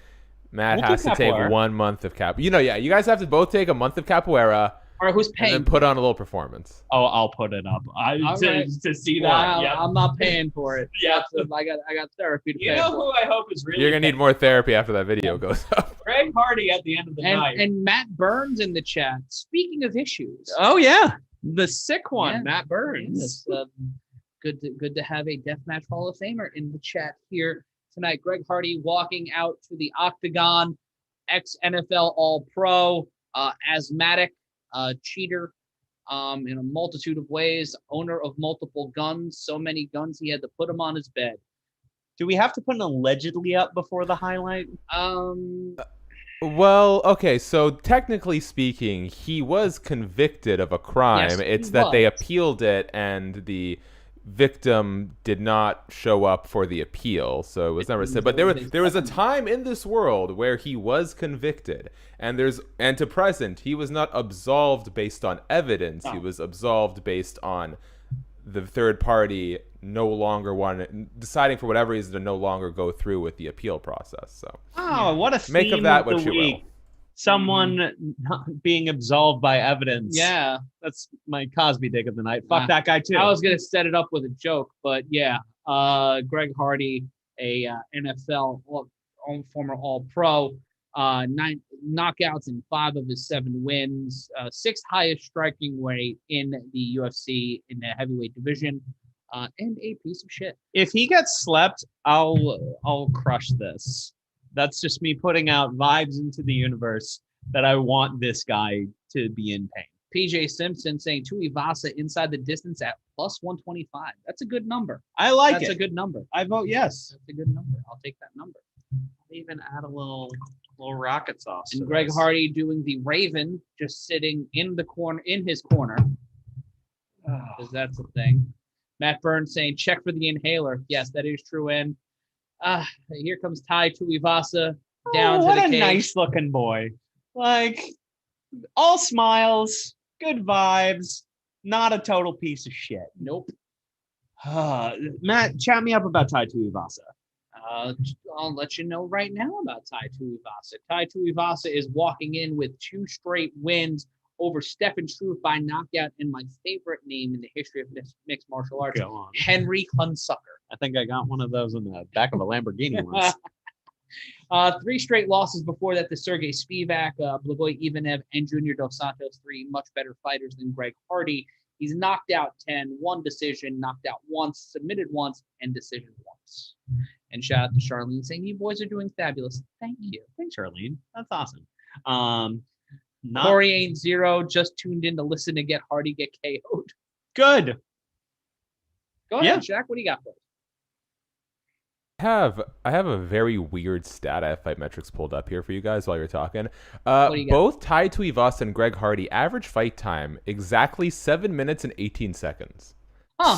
Matt We'll do has to take capoeira. 1 month of capoeira. You guys have to both take a month of capoeira All right, who's and paying? then put on a little performance. Oh, I'll put it up. All to, right. to see Wow, that. Yep. I'm not paying for it. Yeah. I got therapy to You pay know for. who I hope is really You're going to need more therapy after that video goes up. Greg Hardy at the end of the night. And Matt Burns in the chat. Speaking of issues, Oh, yeah. The sick one, Yeah. Matt Burns. it's, good to have a Deathmatch Hall of Famer in the chat here tonight. Greg Hardy walking out to the octagon, ex-NFL All-Pro, asthmatic, cheater, in a multitude of ways, owner of multiple guns, so many guns he had to put them on his bed. Do we have to put an allegedly up before the highlight? Well, okay, so technically speaking, he was convicted of a crime. Yes, It's he that they was. appealed it and the victim did not show up for the appeal, so it was never said. But there was a time in this world where he was convicted, and to present, he was not absolved based on evidence. He was absolved based on the third party no longer deciding for whatever reason to no longer go through with the appeal process. So Oh, what a make theme of that the what you week. will. Someone not being absolved by evidence. Yeah, That's my Cosby dig of the night. Fuck Ah, that guy, too. I was gonna set it up with a joke, but yeah, Greg Hardy, a NFL former All-Pro, 9 knockouts in 5 of his 7 wins, 6th highest striking weight in the UFC in the heavyweight division, and a piece of shit. If he gets slept, I'll crush this. That's just me putting out vibes into the universe that I want this guy to be in pain. PJ Simpson saying Tuivasa inside the distance at plus 125. That's a good number. I like That's it. a good number. I vote yes. That's a good number. I'll take that number. I'll even add a little rocket sauce. And to Greg this. Hardy doing the Raven, just sitting in his corner, because that's a thing. Matt Burns saying, check for the inhaler. Yes, that is true. And here comes Tai Tuivasa down to what the a cage. nice looking boy. Like, all smiles, good vibes, not a total piece of shit. Nope. Matt, chat me up about Tai Tuivasa. I'll let you know right now about Tai Tuivasa. Tai Tuivasa is walking in with 2 straight wins over Stephen Struve by knockout, and my favorite name in the history of mixed martial arts, Go on. Henry Hunsucker. I think I got one of those in the back of a Lamborghini once. 3 straight losses before that to Sergey Spivak, Blagoy Ivanev, and Junior Dos Santos, 3 much better fighters than Greg Hardy. He's knocked out 10, 1 decision, knocked out once, submitted once, and decision once. And shout out to Charlene saying, you boys are doing fabulous. Thank you. Thanks, Charlene. That's awesome. Corey ain't zero, just tuned in to listen to get Hardy get KO'd. Good. Go ahead, Shaq. What do you got for us? I have a very weird stat. I have Fight Metrics pulled up here for you guys while you're talking. What do you got? Both Tai Tuivasa and Greg Hardy average fight time exactly 7 minutes and 18 seconds. Huh.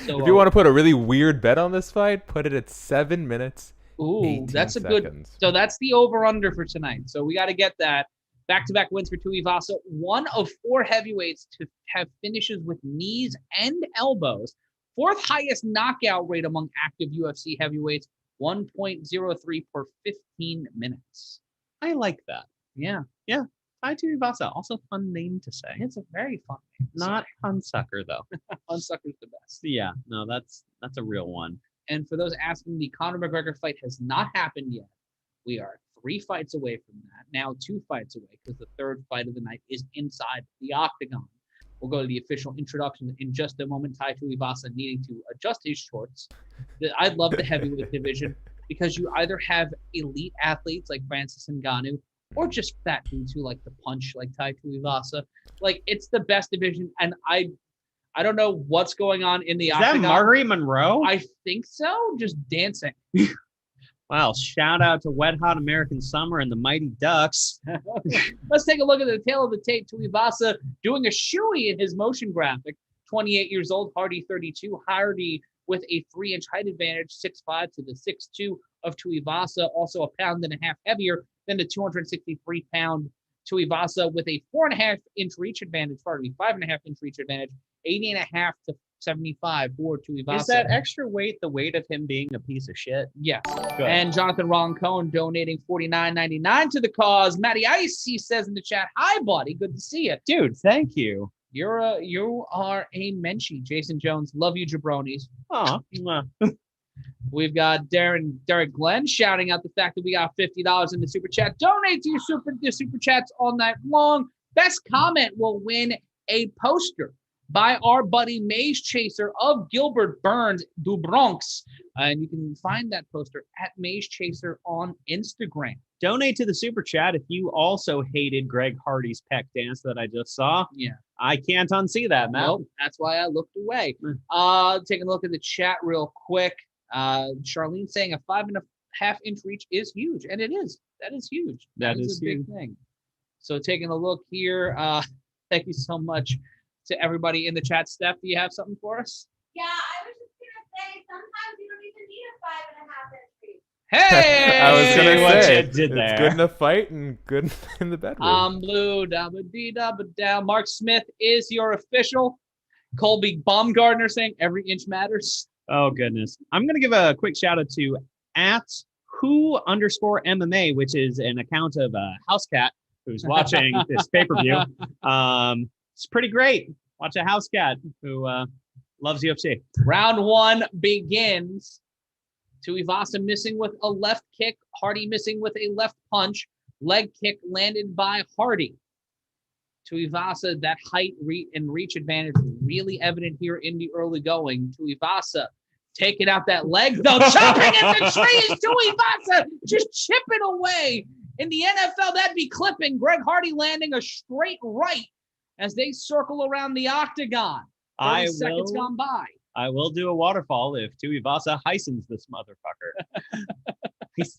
So, if you want to put a really weird bet on this fight, put it at 7 minutes. Ooh, 18 that's a good. seconds. So that's the over/under for tonight. So we got to get that. Back-to-back wins for Tuivasa. 1 of 4 heavyweights to have finishes with knees and elbows. 4th highest knockout rate among active UFC heavyweights. 1.03 per 15 minutes. I like that. Yeah, Tai Tuivasa, also fun name to say. it's a very fun name. Not Hunsucker, though. Hunsucker's the best. Yeah, no, that's a real one. And for those asking, the Conor McGregor fight has not happened yet. We are 3 fights away from that. Now 2 fights away because the 3rd fight of the night is inside the octagon. We'll go to the official introduction in just a moment. Tai Tuivasa needing to adjust his shorts. I love the heavyweight division because you either have elite athletes like Francis Ngannou or just fat dudes who like to punch like Tai Tuivasa. Like, it's the best division, and I don't know what's going on in the Is octagon. that Marguerite Monroe? I think so. Just dancing. Wow, shout out to Wet Hot American Summer and the Mighty Ducks. Let's take a look at the tail of the tape. Tuivasa doing a shoey in his motion graphic. 28 years old, Hardy 32. Hardy with a 3-inch height advantage, 6'5" to the 6'2" of Tuivasa, also a pound and a half heavier than the 263-pound Tuivasa with a 4.5-inch reach advantage, 5.5-inch reach advantage, 80.5 to 75 for Tuivasa. Is that extra weight the weight of him being a piece of shit? Yes. Good. And Jonathan Roncone donating $49.99 to the cause. Matty Ice, he says in the chat, "Hi, buddy. Good to see you." Dude, thank you. You are a menschie. Jason Jones, love you, jabronis. Oh, We've got Derek Glenn shouting out the fact that we got $50 in the super chat. Donate to your super chats all night long. Best comment will win a poster by our buddy Maze Chaser of Gilbert Burns du Bronx. And you can find that poster at Maze Chaser on Instagram. donate to the super chat if you also hated Greg Hardy's peck dance that I just saw. Yeah. I can't unsee that, Matt. Nope, that's why I looked away. Taking a look at the chat real quick. Charlene saying a 5.5-inch reach is huge, and it is. That is huge. That is a big thing. So taking a look here. Thank you so much to everybody in the chat. Steph, do you have something for us? Yeah, I was just gonna say sometimes you don't even need a 5.5-inch reach. Hey, I was gonna what say you did it's there. good in the fight and good in the bedroom. I'm blue, dabba dee dabba down. Mark Smith is your official. Colby Baumgardner saying every inch matters. Oh, goodness. I'm going to give a quick shout out to @who_MMA, which is an account of House Cat who's watching this pay-per-view. It's pretty great. Watch a House Cat who loves UFC. Round one begins. Tuivasa missing with a left kick. Hardy missing with a left punch. Leg kick landed by Hardy. Tuivasa, that height and reach advantage really evident here in the early going. Tuivasa taking out that leg, though, chopping at the trees. Tuivasa just chipping away. In the NFL, that'd be clipping. Greg Hardy landing a straight right as they circle around the octagon. 30 seconds gone by. I will do a waterfall if Tuivasa heisens this motherfucker. Keith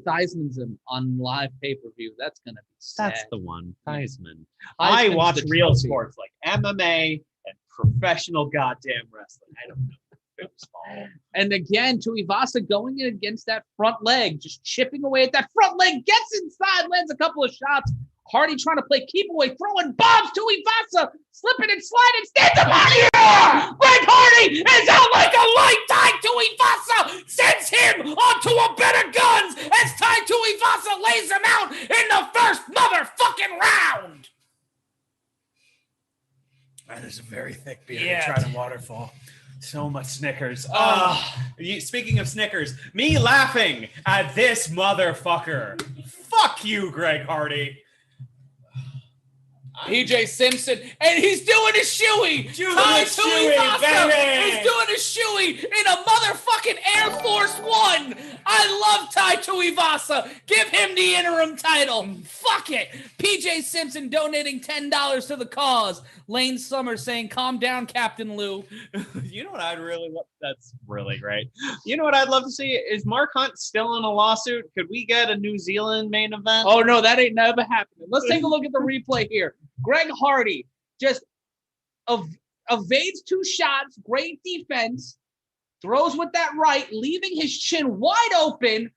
Theismann's on live pay-per-view. That's going to be sad. That's the one. Theismann. Heisman's I watch the real trophy. sports like MMA and professional goddamn wrestling. I don't know. And again, Tuivasa going in against that front leg, just chipping away at that front leg, gets inside, lands a couple of shots. Hardy trying to play keep away, throwing bombs. Tuivasa slipping and sliding, stands up. Yeah! Greg Hardy is out like a light. Tai Tuivasa sends him onto a bed of guns as Tai Tuivasa lays him out in the first motherfucking round. That is a very thick beer Yeah. to try to waterfall. So much Snickers. Speaking of Snickers, me laughing at this motherfucker. Fuck you, Greg Hardy. PJ Simpson, and he's doing a shoey. Doing Tai a shoey, Tuivasa baby. is doing a shoey in a motherfucking Air Force One. I love Tai Tuivasa. Give him the interim title. Fuck it. PJ Simpson donating $10 to the cause. Lane Summers saying, "Calm down, Captain Lou." You know what I'd really love? That's really great. You know what I'd love to see? Is Mark Hunt still in a lawsuit? Could we get a New Zealand main event? Oh, no, that ain't never happening. Let's take a look at the replay here. Greg Hardy just evades two shots. Great defense. Throws with that right, leaving his chin wide open.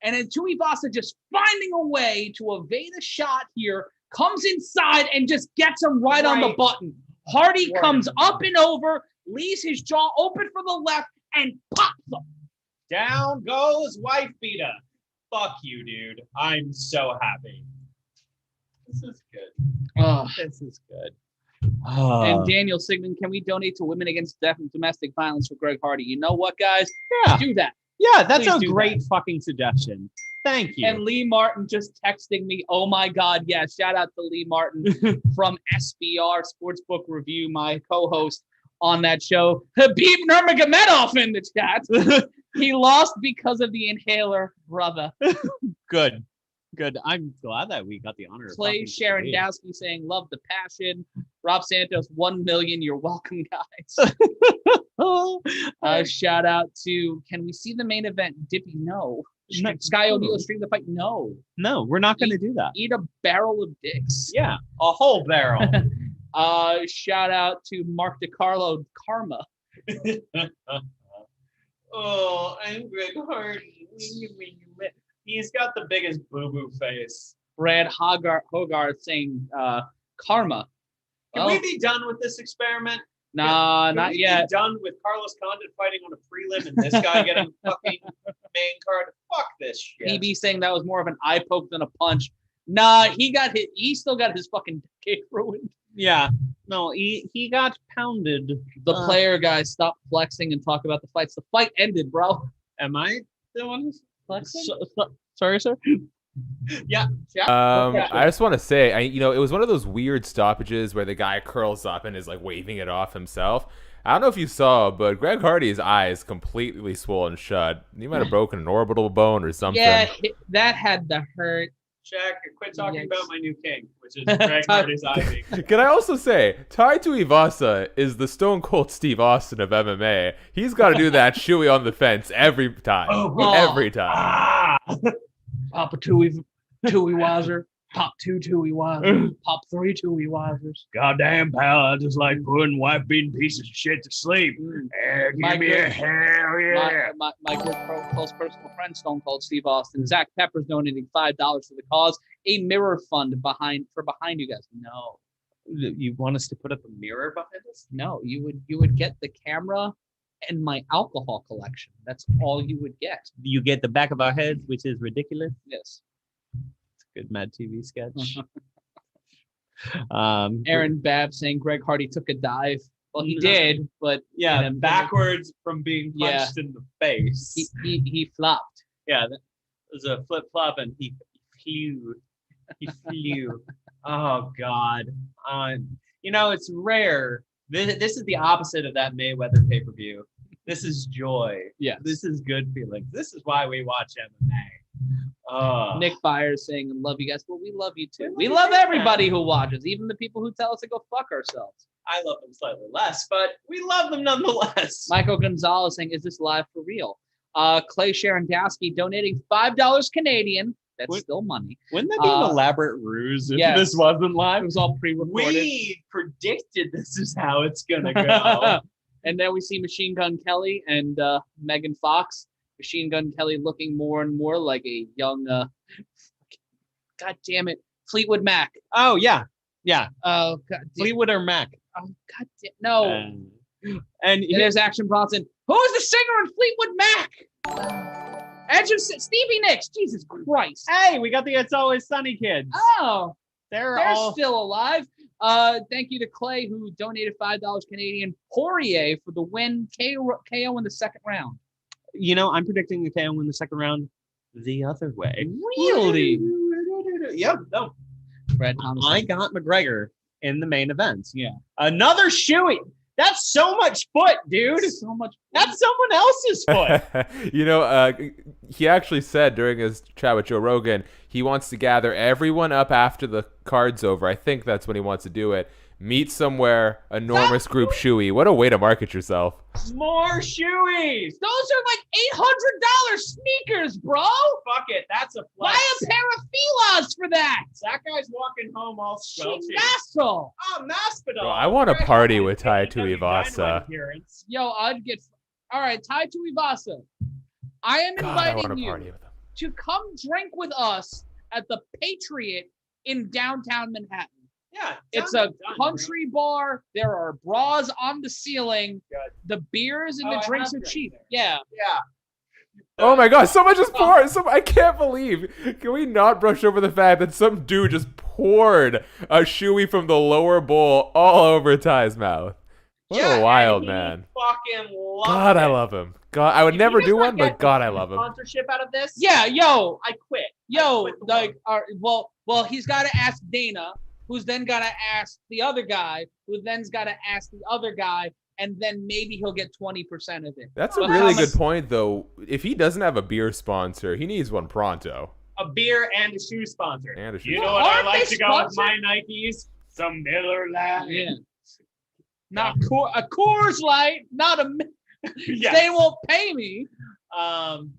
And then Tuivasa just finding a way to evade a shot here. Comes inside and just gets him right on the button. Hardy comes up and over, leaves his jaw open for the left, and pops him. Down goes wife beater. Fuck you, dude. I'm so happy. This is good. This is good. And Daniel Sigmund, can we donate to Women Against Domestic Violence for Greg Hardy? You know what, guys? Yeah. Do that. Yeah, that's Please a do great fucking suggestion. Thank you. And Lee Martin just texting me, oh my God, yeah, shout out to Lee Martin from SBR Sportsbook Review, my co-host on that show. Habib Nurmagomedov in the chat. He lost because of the inhaler, brother. Good. Good. I'm glad that we got the honor. Clay Sharandowski saying, love the passion. Rob Santos, 1 million. You're welcome, guys. Shout out to, can we see the main event? Dippy, no. Sky O'Neal stream the fight? No. No, we're not going to do that. Eat a barrel of dicks. Yeah, a whole barrel. Shout out to Mark DiCarlo, Karma. Oh, I'm Greg Hardy. He's got the biggest boo-boo face. Brad Hogarth saying Karma. Can we be done with this experiment? Nah, Can not we yet. Be done with Carlos Condit fighting on a prelim and this guy getting fucking main card. Fuck this shit. PB saying that was more of an eye poke than a punch. Nah, he got hit. He still got his fucking kick ruined. Yeah. No, he got pounded. The player guys, stop flexing and talk about the fights. The fight ended, bro. Am I the one who's flexing? Sorry, sir. Yeah. I just want to say, it was one of those weird stoppages where the guy curls up and is like waving it off himself. I don't know if you saw, but Greg Hardy's eyes completely swollen shut. He might have broken an orbital bone or something. Yeah, that had to hurt. Shaq, quit talking about my new king, which is Greg Hardy's eye. Can I also say, Tai Tuivasa is the Stone Cold Steve Austin of MMA. He's got to do that shoey on the fence every time. Every time. Papa Tui Wiser. Pop 2 Tui Wisers. Pop 3 Tui Wisers. Goddamn, pal, I just like putting white-beaten pieces of shit to sleep. Give me a hell yeah. My good close personal friend, Stone Cold Steve Austin. Zach Pepper's donating $5 to the cause. A mirror fund behind you guys. No. You want us to put up a mirror behind us? No, you would get the camera and my alcohol collection. That's all you would get. You get the back of our heads, which is ridiculous. Yes. Good Mad TV sketch. Aaron Babb saying Greg Hardy took a dive. Well, he did, but backwards from being punched in the face. He flopped. Yeah, it was a flip flop, and he flew. He flew. Oh God. It's rare. This is the opposite of that Mayweather pay-per-view. This is joy. Yeah. This is good feelings. This is why we watch MMA. Nick Byers saying, love you guys. Well, we love you too. We love everybody who watches, even the people who tell us to go fuck ourselves. I love them slightly less, but we love them nonetheless. Michael Gonzalez saying, is this live for real? Clay Sharandowski donating $5 Canadian. That's still money. Wouldn't that be an elaborate ruse if this wasn't live? It was all pre-recorded. We predicted this is how it's going to go. And then we see Machine Gun Kelly and Megan Fox. Machine Gun Kelly looking more and more like a young, God damn it, Fleetwood Mac. Oh, yeah. Yeah. Oh, God. Fleetwood or Mac? Oh, God damn. No. And there's Action Bronson. Who's the singer in Fleetwood Mac? Edge of Stevie Nicks. Jesus Christ. Hey, we got the It's Always Sunny kids. Oh, they're still alive. Thank you to Clay, who donated $5 Canadian. Poirier for the win. KO in the second round. I'm predicting the KO in the second round the other way. Really? Yep. No. Brad Thomas. I got McGregor in the main events. Yeah. Another shoey. That's so much foot, dude. So much. That's someone else's foot. He actually said during his chat with Joe Rogan, he wants to gather everyone up after the card's over. I think that's when he wants to do it. Meet somewhere, enormous group shoey. What a way to market yourself. More shoeys. Those are like $800 sneakers, bro. Fuck it. That's a flex. Buy a pair of Filas for that. That guy's walking home all squelchy. Chingazo. Oh, Masvidal. Bro, I want to party with Tai Tuivasa. Yo, I'd get... All right, Tai Tuivasa. I am inviting you to come drink with us at the Patriot in downtown Manhattan. Yeah, it's a country bar. There are bras on the ceiling. Good. The beers and the drinks are cheap. Yeah. Oh my God! Someone just poured. I can't believe. Can we not brush over the fact that some dude just poured a shoey from the lower bowl all over Ty's mouth? What a wild man! Fucking love God, I love him. God, I would never do one, but God, I love him. Sponsorship out of this? Yeah, yo, I quit. Yo, well, he's got to ask Dana, who's then got to ask the other guy, who then's got to ask the other guy, and then maybe he'll get 20% of it. That's a really good point, though. If he doesn't have a beer sponsor, he needs one pronto. a beer and a shoe sponsor. And a shoe You know sponsor. what I Aren't like they to go with sponsored? my Nikes? Some Miller Lite. Yeah. Not a Coors Light, not a. Yes. They won't pay me. I'm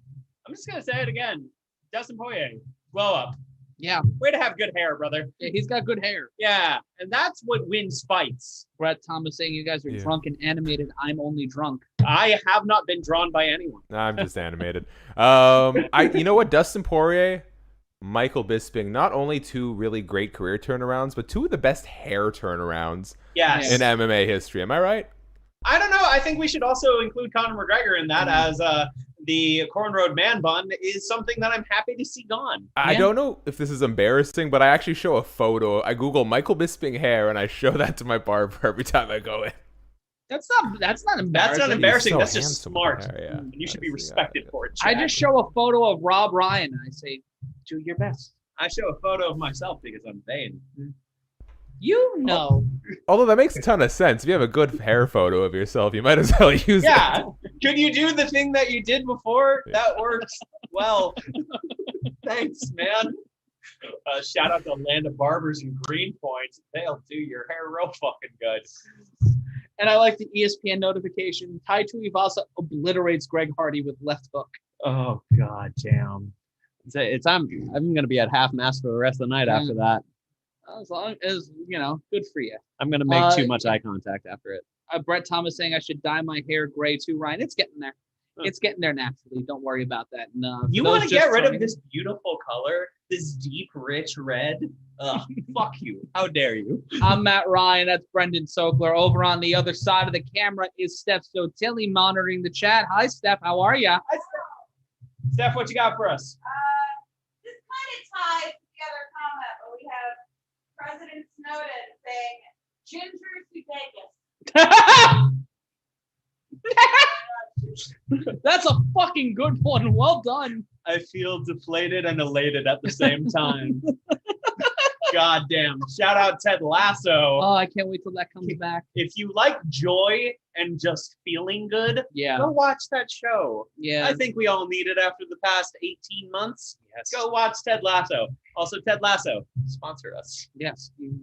just gonna say it again. Dustin Poirier, glow up. Yeah. Way to have good hair, brother. Yeah, he's got good hair. Yeah, and that's what wins fights. Brett Thomas saying you guys are Yeah. drunk and animated. I'm only drunk. I have not been drawn by anyone. Nah, I'm just animated. You know what? Dustin Poirier, Michael Bisping, not only two really great career turnarounds, but two of the best hair turnarounds Yes. in MMA history. Am I right? I don't know. I think we should also include Conor McGregor in that, as the cornrowed man bun is something that I'm happy to see gone. I don't know if this is embarrassing, but I actually show a photo. I Google Michael Bisping hair, and I show that to my barber every time I go in. That's not embarrassing. That's not embarrassing. so That's just handsome smart. with hair, yeah. And you should be That's- respected yeah. for it. I Chad. just show a photo of Rob Ryan and I say, do your best. I show a photo of myself because I'm vain. You know. Although that makes a ton of sense. If you have a good hair photo of yourself, you might as well use Yeah. it. Could you do the thing that you did before? That works well. Thanks, man. Shout out to Land of Barbers in Greenpoint. They'll do your hair real fucking good. And I like the ESPN notification. Tai Tuivasa obliterates Greg Hardy with left hook. Oh god damn. I'm gonna be at half mast for the rest of the night after that. As long as, good for you. I'm gonna make too much eye contact after it. Brett Thomas saying I should dye my hair gray too, Ryan. It's getting there. It's getting there naturally. Don't worry about that. No, You want to get rid of this beautiful color, this deep, rich red? Ugh, fuck you. How dare you? I'm Matt Ryan. That's Brendan Sokler. Over on the other side of the camera is Steph Sotilli monitoring the chat. Hi, Steph. How are ya? Steph, what you got for us? This kind of ties to the other comment, but we have President Snowden saying, Ginger Sudeikis. That's a fucking good one. Well done. I feel deflated and elated at the same time. God damn. Shout out Ted Lasso. Oh, I can't wait till that comes back. If you like joy and just feeling good, Yeah. go watch that show. Yeah. I think we all need it after the past 18 months. Yes. Go watch Ted Lasso. Also, Ted Lasso, sponsor us. Yes. You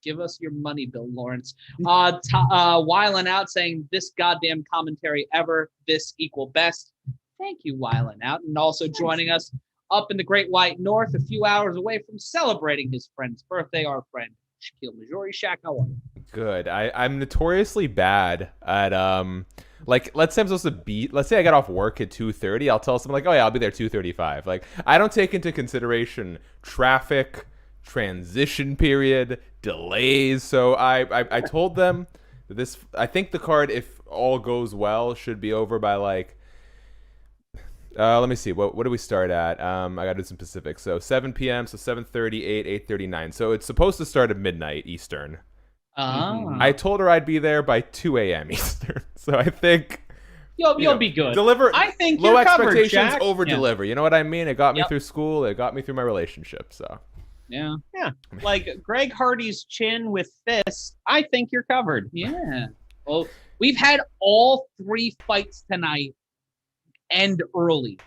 give us your money, Bill Lawrence. Wylan out saying this goddamn commentary ever, this equal best. Thank you, Wylan out. And also joining us up in the Great White North, a few hours away from celebrating his friend's birthday, our friend Shaquille Majori. Shaq, how are you? Good. I'm notoriously bad at let's say I'm supposed to let's say I got off work at 2:30. I'll tell someone like, oh yeah, I'll be there 2:35. Like, I don't take into consideration traffic, transition period, delays. So I told them that I think the card, if all goes well, should be over by like let me see. What do we start at? I got to do some Pacific. So 7 p.m. So 7:38, 8:39. So it's supposed to start at midnight Eastern. I told her I'd be there by 2 a.m. Eastern. So I think You'll be good. deliver. I think low you're covered, expectations, Jack. over deliver. You know what I mean? It got me Yep. through school. It got me through my relationship. So Yeah. Like Greg Hardy's chin with fists, I think you're covered. Yeah. Well, we've had all three fights tonight end early.